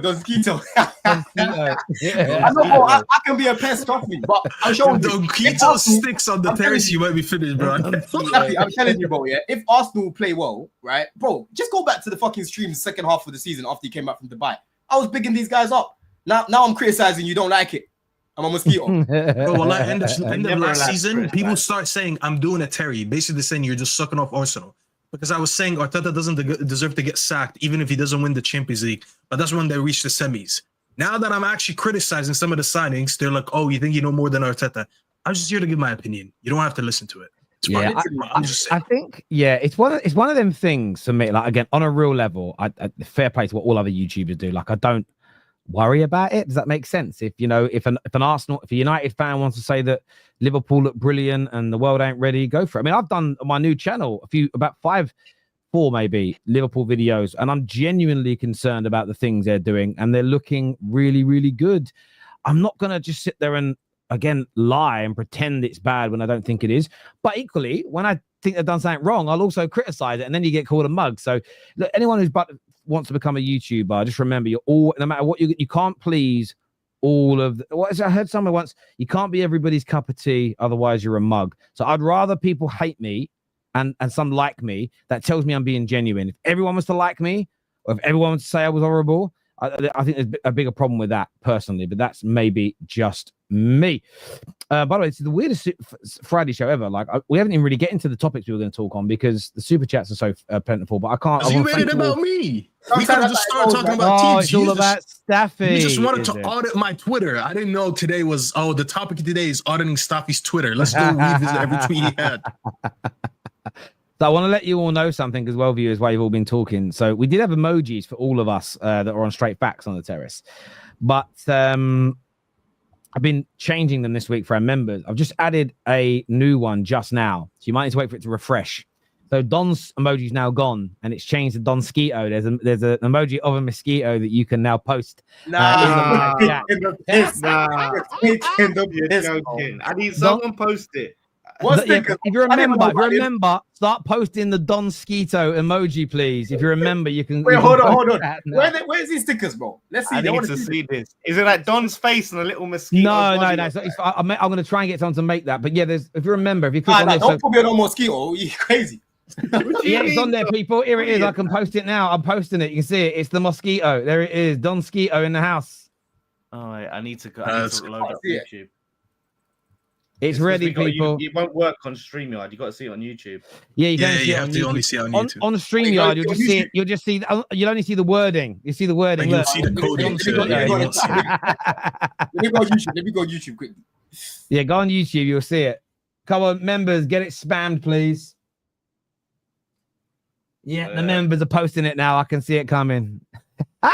Donquito. I know, I can be a pest off me, but I'm showing Donquito sticks on the terrace, you might be finished, bro. I'm telling you, bro, yeah. If Arsenal play well, right, bro, just go back to the fucking stream second half of the season after you came back from Dubai. I was bigging these guys up. Now I'm criticizing you don't like it. I'm a mosquito. Bro, well, at end of last season, people start saying I'm doing a Terry. Basically saying you're just sucking off Arsenal. Because I was saying Arteta doesn't deserve to get sacked, even if he doesn't win the Champions League. But that's when they reach the semis. Now that I'm actually criticizing some of the signings, they're like, oh, you think you know more than Arteta? I'm just here to give my opinion. You don't have to listen to it. I'm just saying. I think, it's one of them things for me. Like, again, on a real level, I fair play to what all other YouTubers do. Like, I don't worry about it. Does that make sense? If a United fan wants to say that Liverpool look brilliant and the world ain't ready, go for it. I mean, I've done on my new channel about 4 maybe Liverpool videos, and I'm genuinely concerned about the things they're doing, and they're looking really, really good. I'm not gonna just sit there and again lie and pretend it's bad when I don't think it is. But equally, when I think they've done something wrong, I'll also criticize it, and then you get called a mug. So look, anyone who's wants to become a YouTuber, just remember, no matter what you can't please all of I heard someone once, you can't be everybody's cup of tea, otherwise you're a mug. So I'd rather people hate me and some like me. That tells me I'm being genuine. If everyone was to like me, or if everyone was to say I was horrible, I think there's a bigger problem with that personally, but that's maybe just me. By the way, it's the weirdest Friday show ever. Like, we haven't even really get into the topics we were going to talk on because the super chats are so plentiful. But I can't. You made it about me. We could have just started talking about teams. It's all about Staffy. You just wanted to audit my Twitter. I didn't know today was. Oh, the topic of today is auditing Staffy's Twitter. Let's go revisit every tweet he had. So I want to let you all know something as well, viewers, while you've all been talking. So we did have emojis for all of us that are on straight facts on the terrace, but I've been changing them this week for our members. I've just added a new one just now, so you might need to wait for it to refresh. So Don's emoji is now gone, and it's changed to Don Skeeto. There's an emoji of a mosquito that you can now post. Nah, I need someone post it. If you remember, start posting the Don Skeeto emoji, please. If you remember, you can. Wait, hold on. Where's these stickers, bro? Let's see. I need to see this. Is it like Don's face and a little mosquito? No. I'm going to try and get someone to make that. But yeah, if you remember, if you click on this, don't put me on no mosquito. You're crazy. Yeah, it's on there, people. Here it is. I can post it now. I'm posting it. You can see it. It's the mosquito. There it is. Don Skeeto in the house. Oh, I need to load up YouTube. It's ready, people. It won't work on StreamYard. You got to see it on YouTube. Yeah, you have to only see it on YouTube. On StreamYard, you'll just see it. You'll just see. You'll only see the wording. You see the wording. You'll see the coding. Let me go on YouTube quickly. Yeah, go on YouTube. You'll see it. Come on, members, get it spammed, please. Yeah, the members are posting it now. I can see it coming. We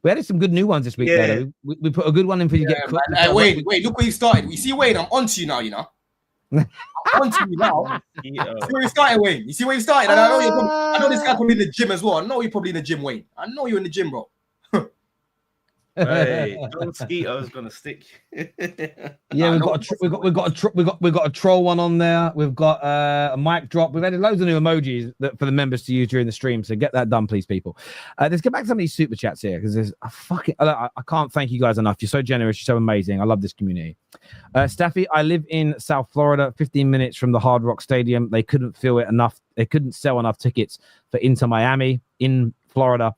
added some good new ones this week. Yeah. We put a good one in for you to get cooked. Wait, look where you started. You see, Wayne, I'm onto you now, you know. I'm onto you now. You see where you started, Wayne? You see where you started? And I know this guy probably in the gym as well. I know you're probably in the gym, Wayne. I know you're in the gym, bro. Hey, Mosquito's gonna stick. Yeah, we've got a troll one on there. We've got a mic drop. We've added loads of new emojis for the members to use during the stream. So get that done, please, people. Let's get back to some of these super chats here because there's I can't thank you guys enough. You're so generous. You're so amazing. I love this community. Staffy, I live in South Florida, 15 minutes from the Hard Rock Stadium. They couldn't fill it enough. They couldn't sell enough tickets for Inter Miami in Florida.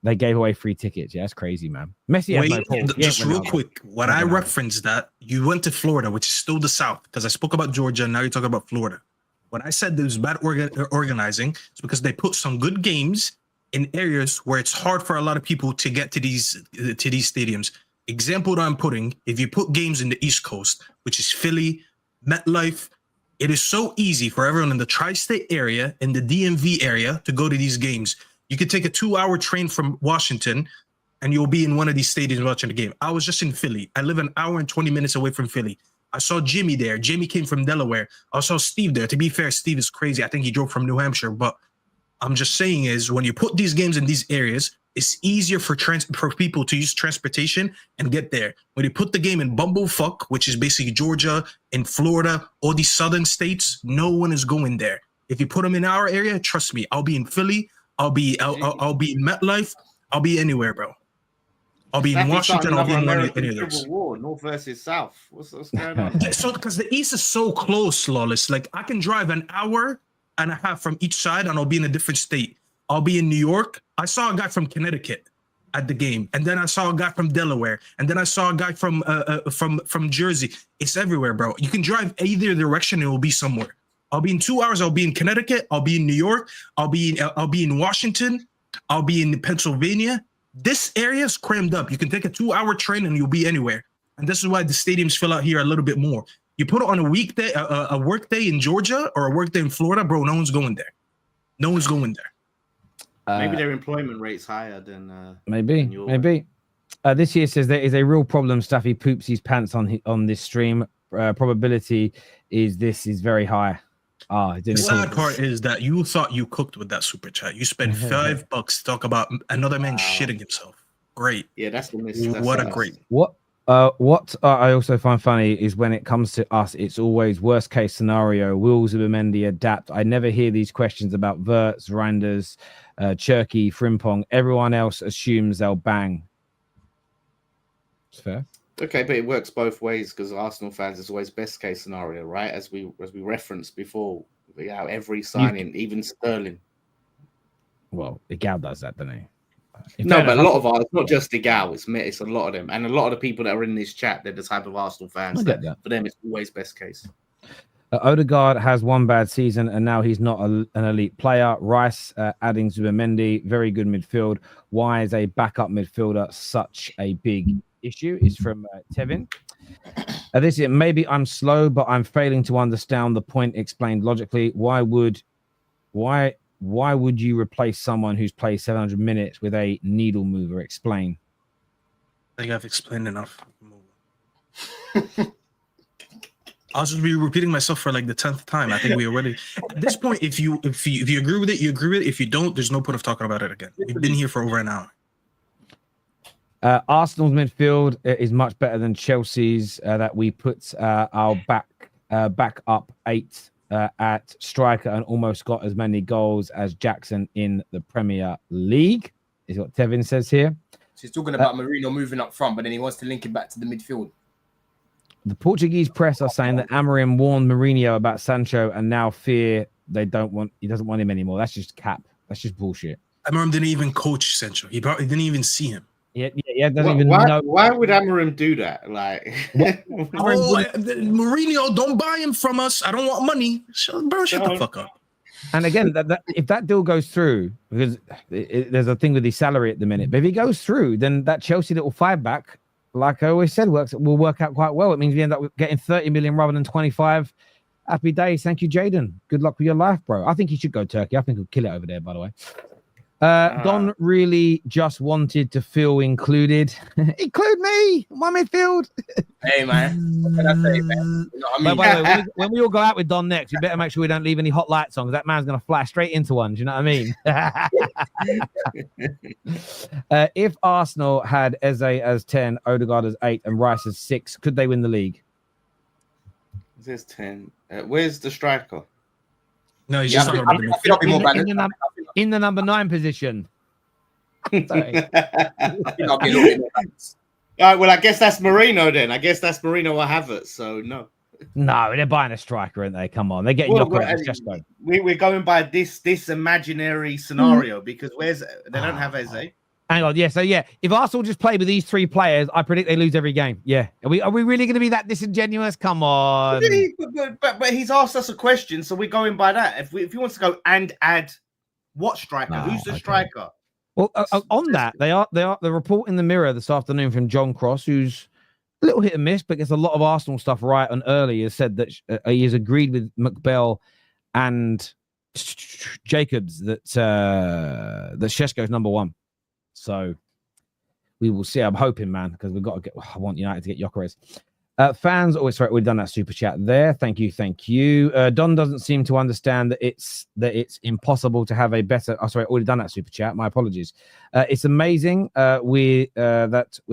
They gave away free tickets. Yeah, that's crazy, man. Messi has no fault. Just real quick, when I referenced that, you went to Florida, which is still the South, because I spoke about Georgia, and now you're talking about Florida. When I said there's bad organizing, it's because they put some good games in areas where it's hard for a lot of people to get to these stadiums. Example that I'm putting, if you put games in the East Coast, which is Philly, MetLife, it is so easy for everyone in the tri-state area, in the DMV area, to go to these games. You could take a 2-hour train from Washington and you'll be in one of these stadiums watching the game. I was just in Philly. I live an hour and 20 minutes away from Philly. I saw Jimmy there. Jimmy came from Delaware. I saw Steve there. To be fair, Steve is crazy. I think he drove from New Hampshire. But I'm just saying is when you put these games in these areas, it's easier for people to use transportation and get there. When you put the game in Bumblefuck, which is basically Georgia and Florida, all these southern states, no one is going there. If you put them in our area, trust me, I'll be in Philly. I'll be in MetLife. I'll be anywhere, bro. I'll be in Washington. I'll be in any of those. War, North versus South. What's going on? So, because the East is so close, Lawless. Like I can drive an hour and a half from each side, and I'll be in a different state. I'll be in New York. I saw a guy from Connecticut at the game, and then I saw a guy from Delaware, and then I saw a guy from Jersey. It's everywhere, bro. You can drive either direction; it will be somewhere. I'll be in 2 hours. I'll be in Connecticut. I'll be in New York. I'll be in Washington. I'll be in Pennsylvania. This area is crammed up. You can take a 2-hour train and you'll be anywhere. And this is why the stadiums fill out here a little bit more. You put it on a weekday, a work day in Georgia or a work day in Florida, bro. No one's going there. No one's going there. Maybe their employment rate's higher than. Maybe. This year says there is a real problem. Staffy poops his pants on this stream. Probability is very high. The sad part is that you thought you cooked with that super chat. You spent $5 to talk about another man shitting himself. Great. Yeah, that's the miss. What a great. What I also find funny is when it comes to us, it's always worst case scenario. Will Zubimendi adapt? I never hear these questions about Verts, Reinders, Cherky, Frimpong. Everyone else assumes they'll bang. It's fair. Okay, but it works both ways because Arsenal fans is always best case scenario, right? As we referenced before, every signing, even Sterling. Well, Igal does that, doesn't he? No, but a lot of ours, not just Igal, it's a lot of them. And a lot of the people that are in this chat, they're the type of Arsenal fans that for them it's always best case. Odegaard has one bad season and now he's not an elite player. Rice adding Zubimendi, very good midfield. Why is a backup midfielder such a big issue? Is from Tevin. This is maybe I'm slow, but I'm failing to understand the point explained logically. Why would you replace someone who's played 700 minutes with a needle mover? Explain. I think I've explained enough. I'll just be repeating myself for like the 10th time. I think we already at this point, if you agree with it, you agree with it. If you don't, there's no point of talking about it again. We've been here for over an hour. Arsenal's midfield is much better than Chelsea's. That we put our back up 8 at striker and almost got as many goals as Jackson in the Premier League. Is what Tevin says here. So he's talking about Mourinho moving up front, but then he wants to link it back to the midfield. The Portuguese press are saying that Amorim warned Mourinho about Sancho and now fear he doesn't want him anymore. That's just cap. That's just bullshit. Amorim didn't even coach Sancho. He didn't even see him. Yeah. Doesn't even know. Why would Amorim do that? Like, Mourinho, don't buy him from us. I don't want money. Shut the fuck up. And again, if that deal goes through, because there's a thing with his salary at the minute, but if he goes through, then that Chelsea little 5-back, like I always said, will work out quite well. It means we end up getting 30 million rather than 25. Happy days. Thank you, Jaden. Good luck with your life, bro. I think he should go Turkey. I think he'll kill it over there, by the way. Don really just wanted to feel included. Include me, my midfield. Hey, man. What can I say, man? You know what I mean? By the way, when we all go out with Don next, we better make sure we don't leave any hot lights on because that man's going to fly straight into one. Do you know what I mean? If Arsenal had Eze as 10, Odegaard as 8, and Rice as 6, could they win the league? There's 10. Where's the striker? No, he's just talking about the in the number 9 position. Sorry. All right, well, I guess that's Marino then. I guess that's Marino or Havertz. So no, they're buying a striker, aren't they? Come on, they're getting Sesko. We're going by this imaginary scenario because they don't have Eze. Hang on, so if Arsenal just play with these 3 players, I predict they lose every game. Yeah, are we really going to be that disingenuous? Come on. But he's asked us a question, so we're going by that. If he wants to go and add what striker, who's the striker? Well, on that, the report in the Mirror this afternoon from John Cross, who's a little hit and miss, but gets a lot of Arsenal stuff right and early, has said that he has agreed with McBell and Jacobs that Sesko is number 1. So we will see. I'm hoping, man, because we've got to get. I want United to get Gyökeres. Fans, sorry, we've done that super chat there. Thank you. Don doesn't seem to understand that it's impossible to have a better. Already done that super chat. My apologies. It's amazing. That with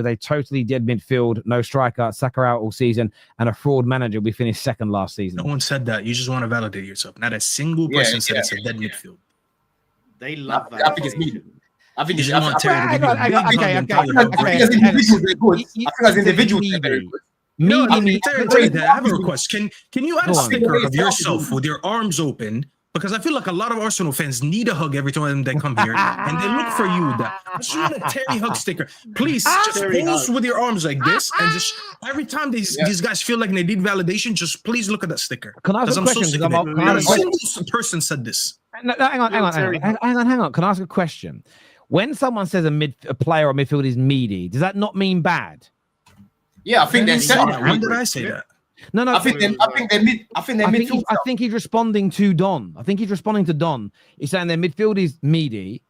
a totally dead midfield, no striker, Saka out all season, and a fraud manager, we finished 2nd last season. No one said that. You just want to validate yourself. Not a single person said it's a dead midfield. They love that. I think it's needed. I think it's individuals. I have a request. Can you add a sticker of yourself with your arms open? Because I feel like a lot of Arsenal fans need a hug every time they come here, and they look for you with that. I just want a Terry hug sticker. Please just pose with your arms like this, and just every time these guys feel like they need validation, just please look at that sticker. Can I ask a question? A single person said this. Hang on. Can I ask a question? When someone says a player or midfield is meaty, does that not mean bad? Yeah, I think they're. When did I say that? No. I think they're midfield. I think he's responding to Don. He's saying their midfield is meaty.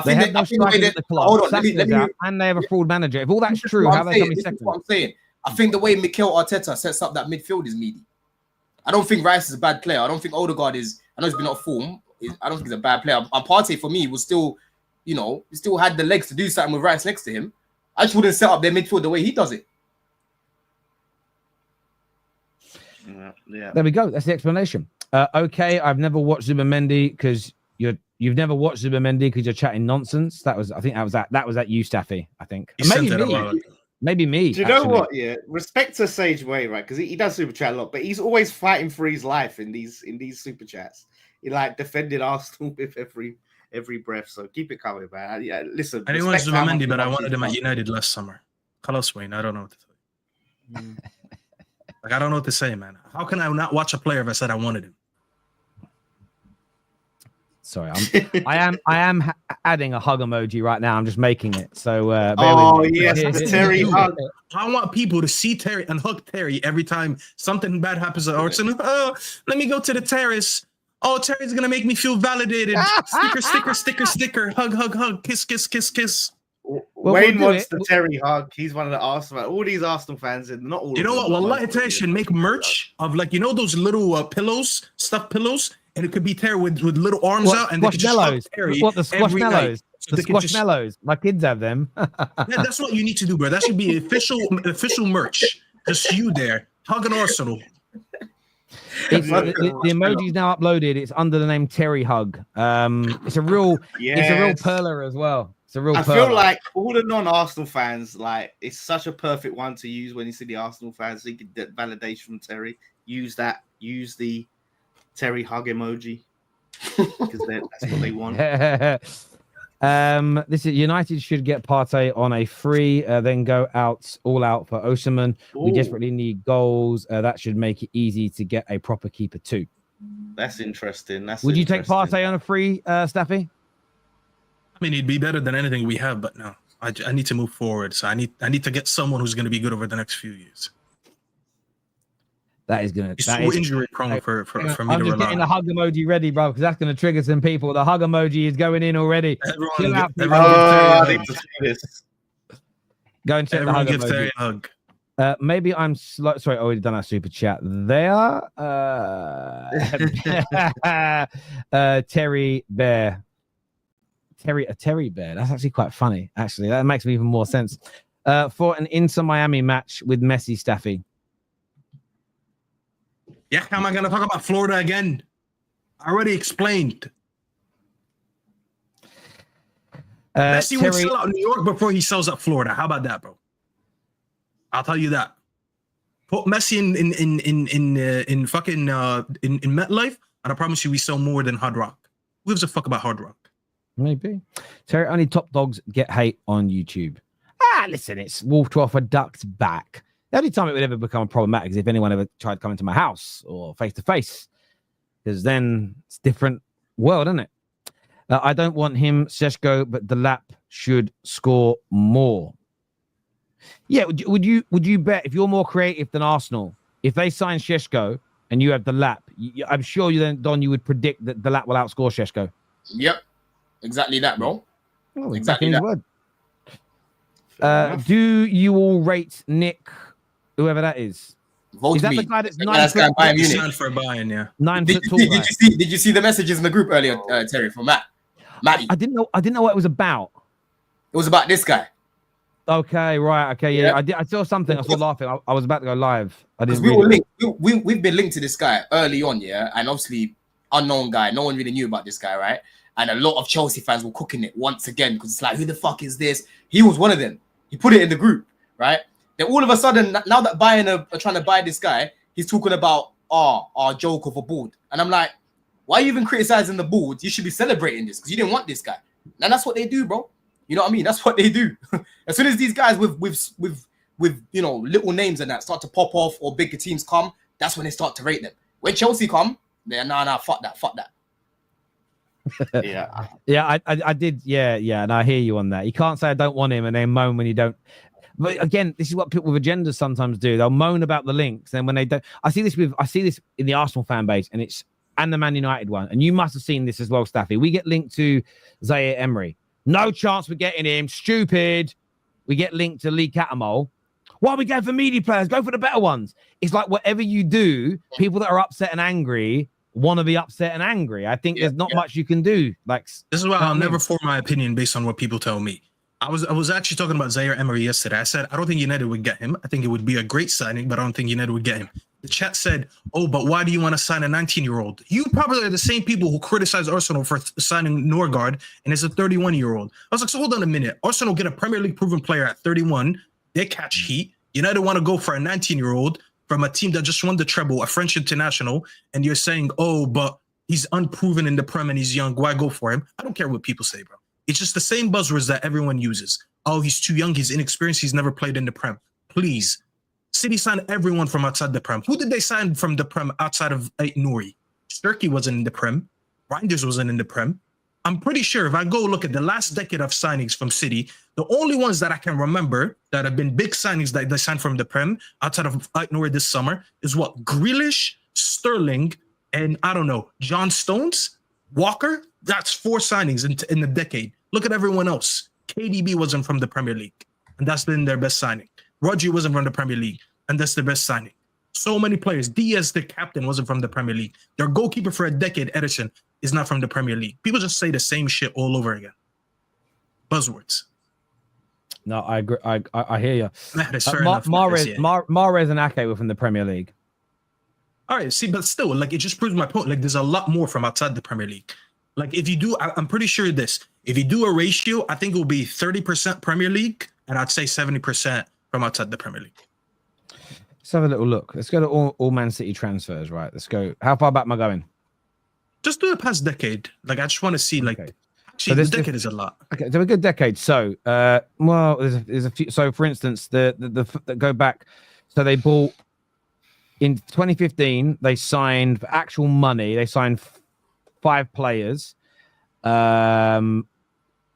They have no strikers at the club. And they have a fraud manager. If all that's true, how are they coming second? What I'm saying. I think the way Mikel Arteta sets up that midfield is meaty. I don't think Rice is a bad player. I don't think Odegaard is. I know he's been off form. I don't think he's a bad player. Partey for me was still. He still had the legs to do something with Rice next to him. I just wouldn't set up their midfield the way he does it. Yeah. There we go. That's the explanation. Okay, I've never watched Zubimendi because you've never watched Zubimendi because you're chatting nonsense. That was at you, Staffy. I think maybe me. Do you know what? Yeah, respect to Sage Way, right? Because he does super chat a lot, but he's always fighting for his life in these super chats. He like defended Arsenal with every breath. So keep it coming, man. Yeah, listen. I didn't want Zubimendi, but I wanted him at United last summer. Carlos Wayne, I don't know what to tell you. Like, I don't know what to say, man. How can I not watch a player if I said I wanted him? Sorry, I am adding a hug emoji right now. I'm just making it. So yes, the Terry hug. I want people to see Terry and hug Terry every time something bad happens at Arsenal. Oh, let me go to the terrace. Oh, Terry's gonna make me feel validated. Sticker. Hug. Kiss. Wayne wants the Terry hug. He's one of the Arsenal. All these Arsenal fans, and not all. You know what? Wallahi, attention. Make merch of like those little pillows, stuffed pillows. And it could be Terry with little arms out, and they could just hug Terry. What, the squashmallows? So the squashmallows. My kids have them. Yeah, that's what you need to do, bro. That should be official merch. Just you there, hugging Arsenal. The emoji is now uploaded. It's under the name Terry Hug. It's a real perler as well. It's a real. I feel like all the non-Arsenal fans, like, it's such a perfect one to use when you see the Arsenal fans. So you get that validation from Terry. Use that. Use the Terry hug emoji because that's what they want. This is United should get Partey on a free, then go all out for Osimhen. We desperately need goals. That should make it easy to get a proper keeper too. That's interesting. Would you take Partey on a free, Staffy? I mean, he'd be better than anything we have, but no, I need to move forward. So I need to get someone who's going to be good over the next few years. That is gonna. It's so injury prone for me to rely. I'm just getting the hug emoji ready, bro, because that's gonna trigger some people. The hug emoji is going in already. Everyone I need to see this. Go and check everyone the hug give emoji. Terry a hug. Maybe I'm slow. Sorry, I already done our super chat. There, Terry Bear. Terry Bear. That's actually quite funny. Actually, that makes me even more sense. For an Inter Miami match with Messi, Staffy. Yeah, how am I going to talk about Florida again? I already explained. Messi would sell out New York before he sells out Florida. How about that, bro? I'll tell you that. Put Messi in fucking MetLife, and I promise you, we sell more than Hard Rock. Who gives a fuck about Hard Rock? Maybe. Terry, only top dogs get hate on YouTube. Listen, it's wolf to offer ducked back. The only time it would ever become problematic is if anyone ever tried coming to my house or face to face, because then it's a different world, isn't it? I don't want him, Sesko, but the lap should score more. Yeah, would you bet if you're more creative than Arsenal, if they sign Sesko and you have the lap, I'm sure you then, Don, you would predict that the lap will outscore Sesko. Yep, exactly that, bro. Oh, exactly that. Do you all rate Nick? Whoever that is. Vote is that me. The guy that's the 9 foot tall? He's signed for Bayern, yeah. 9 foot tall. Did you see the messages in the group earlier, Terry, from Matty? I didn't know what it was about. It was about this guy. Okay, right. Okay, yeah. I saw something. I was laughing. I was about to go live. I didn't. We've been linked to this guy early on, yeah, and obviously unknown guy. No one really knew about this guy, right? And a lot of Chelsea fans were cooking it once again because it's like, who the fuck is this? He was one of them. He put it in the group, right? Then all of a sudden, now that Bayern are trying to buy this guy, he's talking about our joke of a board. And I'm like, why are you even criticizing the board? You should be celebrating this because you didn't want this guy. And that's what they do, bro. You know what I mean? That's what they do. As soon as these guys with little names and that start to pop off or bigger teams come, that's when they start to rate them. When Chelsea come, they're nah, fuck that. Yeah, I did. Yeah, and I hear you on that. You can't say I don't want him and then moan when you don't. But again, this is what people with agendas sometimes do. They'll moan about the links, then when they don't, I see this in the Arsenal fan base, and the Man United one, and you must have seen this as well, Staffy. We get linked to Zaire Emery. No chance we're getting him. Stupid. We get linked to Lee Catamol. Why are we going for media players? Go for the better ones. It's like whatever you do, people that are upset and angry want to be upset and angry. I think there's not much you can do. Like, this is why I'll never form my opinion based on what people tell me. I was actually talking about Zaire Emery yesterday. I said I don't think United would get him. I think it would be a great signing, but I don't think United would get him. The chat said, "Oh, but why do you want to sign a 19-year-old?" You probably are the same people who criticize Arsenal for signing Norgaard, and it's a 31-year-old. I was like, so hold on a minute. Arsenal get a Premier League proven player at 31. They catch heat. United want to go for a 19-year-old from a team that just won the treble, a French international, and you're saying, "Oh, but he's unproven in the Prem and he's young. Why go for him? I don't care what people say, bro. It's just the same buzzwords that everyone uses. Oh, he's too young. He's inexperienced. He's never played in the Prem. Please. City signed everyone from outside the Prem. Who did they sign from the Prem outside of Nouri? Sturkey wasn't in the Prem. Reinders wasn't in the Prem. I'm pretty sure if I go look at the last decade of signings from City, the only ones that I can remember that have been big signings that they signed from the Prem outside of Nouri this summer is what? Grealish, Sterling, and I don't know, John Stones, Walker. That's 4 signings in the decade. Look at everyone else. KDB wasn't from the Premier League, and that's been their best signing. Rodri wasn't from the Premier League, and that's their best signing. So many players. Diaz, the captain, wasn't from the Premier League. Their goalkeeper for a decade, Ederson, is not from the Premier League. People just say the same shit all over again. Buzzwords. No, I agree. I hear you. Mahrez and Ake were from the Premier League. All right, see, but still, like, it just proves my point. Like, there's a lot more from outside the Premier League. Like, if you do, I'm pretty sure this. If you do a ratio, I think it will be 30% Premier League, and I'd say 70% from outside the Premier League. Let's have a little look. Let's go to all Man City transfers, right? Let's go. How far back am I going? Just do the past decade. Like, I just want to see, like, okay. Actually, so this decade is a lot. Okay, so a good decade. So, well, there's a few. So, for instance, the go back. So they bought in 2015. They signed for actual money. They signed 5 players. One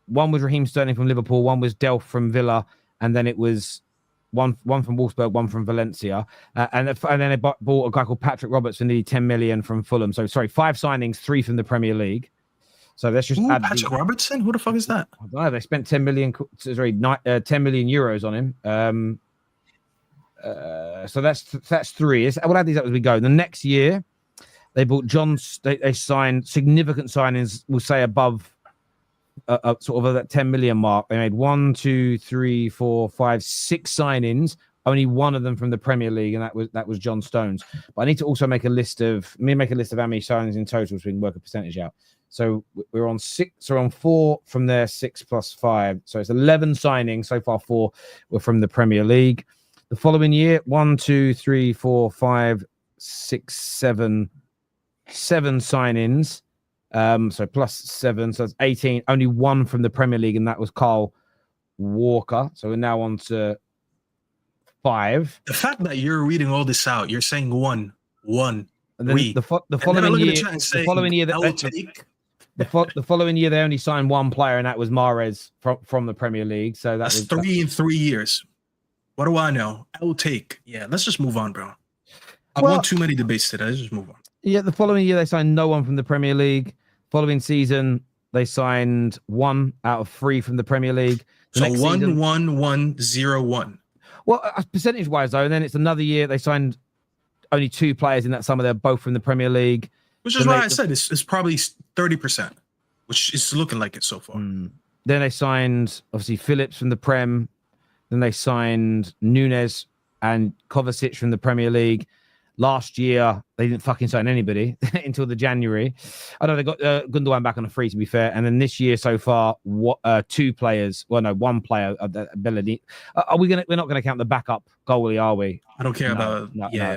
was Raheem Sterling from Liverpool. One was Delph from Villa, and then it was one from Wolfsburg, one from Valencia, and then they bought a guy called Patrick Roberts for nearly 10 million from Fulham. So, sorry, 5 signings, 3 from the Premier League. So let's just add Patrick Robertson. Who the fuck is that? I don't know. They spent 10 million euros on him. So that's 3. We'll add these up as we go. The next year, they bought They signed significant signings. We'll say above sort of that 10 million mark. They made 1, 2, 3, 4, 5, 6 signings. Only one of them from the Premier League, and that was John Stones. But I need to also make a list of how many signings in total, so we can work a percentage out. So we're on 6, so on 4 from there, 6 plus 5. So it's 11 signings. So far, 4 were from the Premier League. The following year, 1, 2, 3, 4, 5, 6, 7 signings. So plus 7, so it's 18. Only 1 from the Premier League, and that was Carl Walker. So we're now on to 5. The fact that you're reading all this out, you're saying 1, and then the following year they only signed 1 player, and that was Mahrez from the Premier League. So that's 3 in 3 years. What do I know? I will take. Yeah, let's just move on, bro. I want too many debates today. Let's just move on. Yeah, the following year they signed no one from the Premier League. Following season they signed 1 out of 3 from the Premier League. So 1, 1, 1, 0, 1. Well, percentage-wise though, and then it's another year they signed only 2 players in that summer. They're both from the Premier League. Which is why I said it's probably 30%, which is looking like it so far. Then they signed, obviously, Phillips from the Prem. Then they signed Nunes and Kovacic from the Premier League. Last year, they didn't fucking sign anybody until the January. I know they got Gundogan back on a free, to be fair. And then this year so far, 2 players. Well, no, 1 player. Belletti. We're not going to count the backup goalie, are we? I don't care about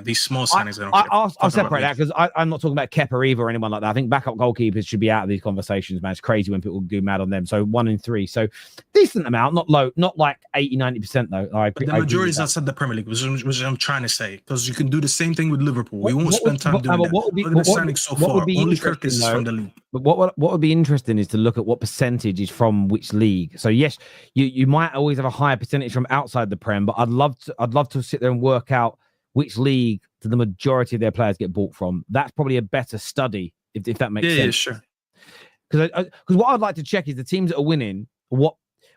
these small signings. I'll separate that because I'm not talking about Kepa either or anyone like that. I think backup goalkeepers should be out of these conversations, man. It's crazy when people go mad on them. So 1 in 3. So decent amount, not low, not like 80-90% though. But the majority is outside the Premier League, which I'm trying to say, because you can do the same thing with Liverpool. We won't spend time doing that. Look at the signings so far. Only Kirk is from the league. But what would be interesting is to look at what percentage is from which league. So yes, you might always have a higher percentage from outside the Prem, but I'd love to sit there and work out which league do the majority of their players get bought from. That's probably a better study, if that makes sense. Yeah, sure. Because what I'd like to check is the teams that are winning,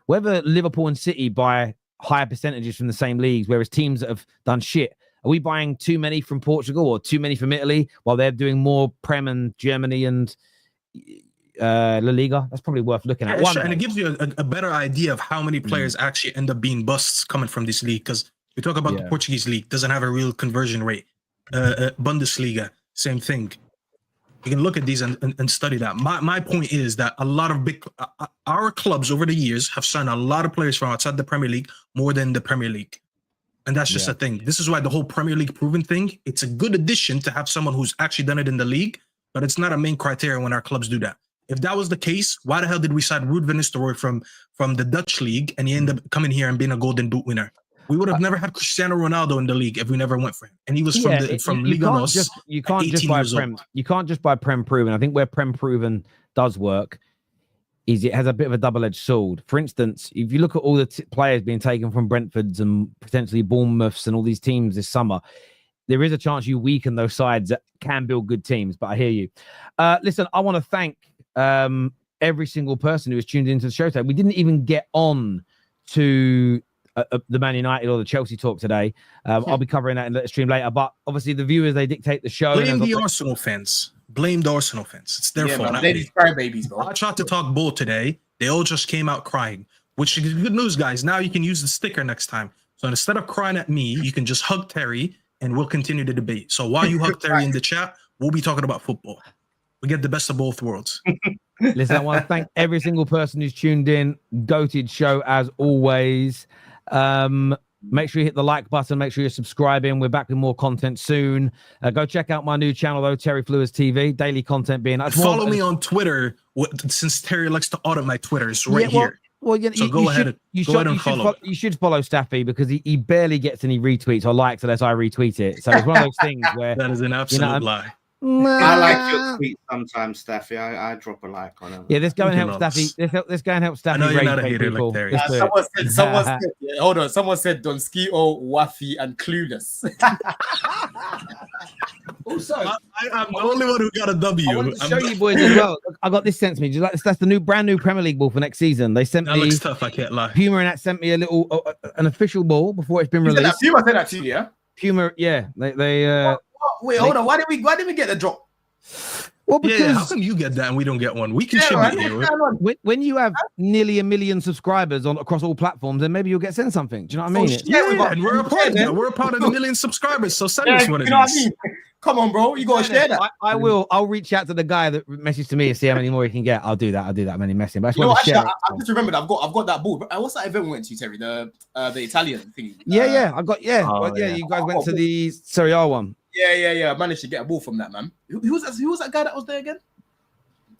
whether Liverpool and City buy higher percentages from the same leagues, whereas teams that have done shit, are we buying too many from Portugal or too many from Italy while they're doing more Prem and Germany and La Liga? That's probably worth looking at. Sure. And it gives you a better idea of how many players actually end up being busts coming from this league, because we talk about the Portuguese league, doesn't have a real conversion rate. Bundesliga, same thing. You can look at these and study that. My point is that a lot of our clubs over the years have signed a lot of players from outside the Premier League more than the Premier League. And that's just a thing. This is why the whole Premier League proven thing, it's a good addition to have someone who's actually done it in the league. but it's not a main criteria when our clubs do that. If that was the case, why the hell did we sign Ruud van Nistelrooy from the Dutch league and he ended up coming here and being a Golden Boot winner? We would have never had Cristiano Ronaldo in the league if we never went for him. And he was from Liga NOS. You can't just buy Prem. You can't just buy Prem Proven. I think where Prem Proven does work is it has a bit of a double-edged sword. For instance, if you look at all the players being taken from Brentfords and potentially Bournemouths and all these teams this summer, there is a chance you weaken those sides that can build good teams. But I hear you. Listen, I want to thank every single person who has tuned into the show today. We didn't even get on to the Man United or the Chelsea talk today. I'll be covering that in the stream later. But obviously, the viewers, they dictate the show. Blame the Arsenal fans. Blame the Arsenal fans. It's their fault. They're these crybabies, bro. I tried to talk bull today. They all just came out crying, which is good news, guys. Now you can use the sticker next time. So instead of crying at me, you can just hug Terry and we'll continue the debate. So while you hug Terry in the chat, we'll be talking about football. We get the best of both worlds. Listen, I want to thank every single person who's tuned in. Goated show as always. Make sure you hit the like button. Make sure you're subscribing. We're back with more content soon. Go check out my new channel, though, Terry Flewers TV. Daily content being... Follow me on Twitter, since Terry likes to audit my Twitter. It's right here. Well, so go ahead and follow. You should follow Staffy because he barely gets any retweets or likes unless I retweet it. So it's one of those things where... That is an absolute lie. I like your tweets sometimes, Staffy. I drop a like on them. Yeah, let's go and help Staffy. Let's go and help Staffy. I know you're not a hater like Terry. Someone said Donskio, Wafi, and Clueless. Also, I'm the only one who got a W. I want to show you boys as well. I got this sent to me. Do you like this? That's the brand new Premier League ball for next season. They sent me. That looks tough. I can't lie. Puma and that sent me a little an official ball before it's been released. Puma sent that to you, yeah? Puma, yeah. They Wait, hold on. Why did we get the drop? Well, because how come you get that and we don't get one? We can ship it here. When you have nearly 1 million subscribers across all platforms, then maybe you'll get sent something. Do you know what I mean? And we're a part of that. We're a part of the 1 million subscribers. So send us one of these. What I mean? Come on, bro. You gotta share that. I will. I'll reach out to the guy that messaged to me and see how many more he can get. I'll do that. Many messaging. But I just remembered. I've got that ball. What's that event we went to, Terry? The Italian thing. Yeah. I got. Yeah. You guys went to the Serie A one. Yeah. I managed to get a ball from that, man. Who was that guy that was there again?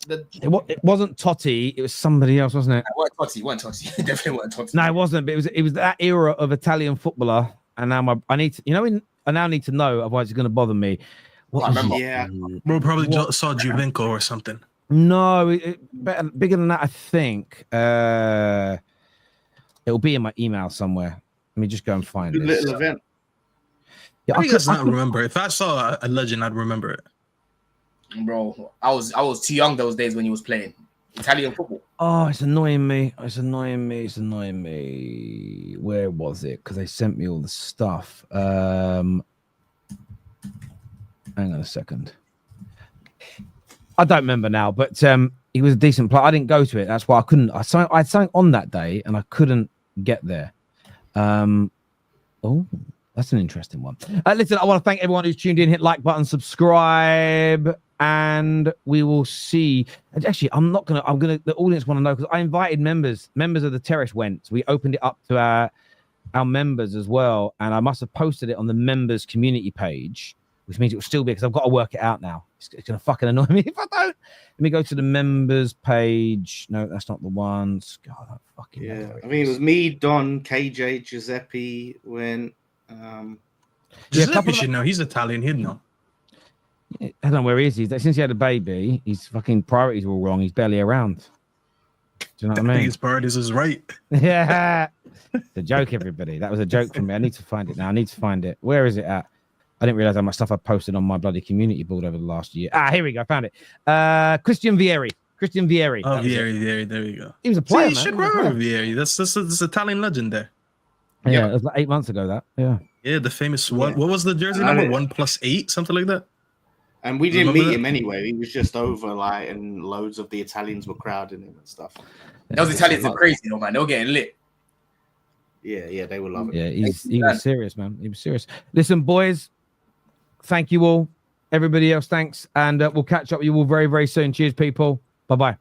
It wasn't Totti. It was somebody else, wasn't it? It wasn't Totti. It definitely wasn't Totti. No, it wasn't. But it was that era of Italian footballer. And now I need to. I now need to know. Otherwise, it's going to bother me. I remember. Yeah. Bro probably saw Juvenco or something. No, bigger than that. I think it'll be in my email somewhere. Let me just go and find it. Little event. Yeah, I could not remember. If I saw a legend, I'd remember it. Bro, I was too young those days when he was playing Italian football. Oh, it's annoying me. Where was it? Because they sent me all the stuff. Hang on a second. I don't remember now, but he was a decent player. I didn't go to it. That's why I couldn't. I had something on that day, and I couldn't get there. Oh, that's an interesting one. Listen, I want to thank everyone who's tuned in. Hit like button, subscribe, and we will see. Actually, I'm gonna. The audience want to know because I invited members of the Terrace went. So we opened it up to our members as well, and I must have posted it on the members community page, which means it will still be because I've got to work it out now. It's gonna fucking annoy me if I don't. Let me go to the members page. No, that's not the one. God, I fucking I mean, it was me, Don, KJ, Giuseppe, when. Giuseppe should know. He's Italian. He'd know. I don't know where he is. Since he had a baby, his fucking priorities were all wrong. He's barely around. Do you know what I mean? His priorities is right. Yeah. It's a joke, everybody. That was a joke from me. I need to find it now. Where is it at? I didn't realize how much stuff I posted on my bloody community board over the last year. Here we go. Found it. Christian Vieri. Oh, Vieri. There we go. He was a player. You should remember Vieri. That's Italian legend there. Yeah, it was like 8 months ago. That. Yeah, the famous one. What was the jersey number? 1+8, something like that. And we didn't meet him anyway. He was just over, and loads of the Italians were crowding him and stuff. Those Italians are crazy, though, man. They were getting lit. Yeah, they were loving it. Yeah, he was serious, man. He was serious. Listen, boys, thank you all. Everybody else, thanks. And we'll catch up with you all very, very soon. Cheers, people. Bye-bye.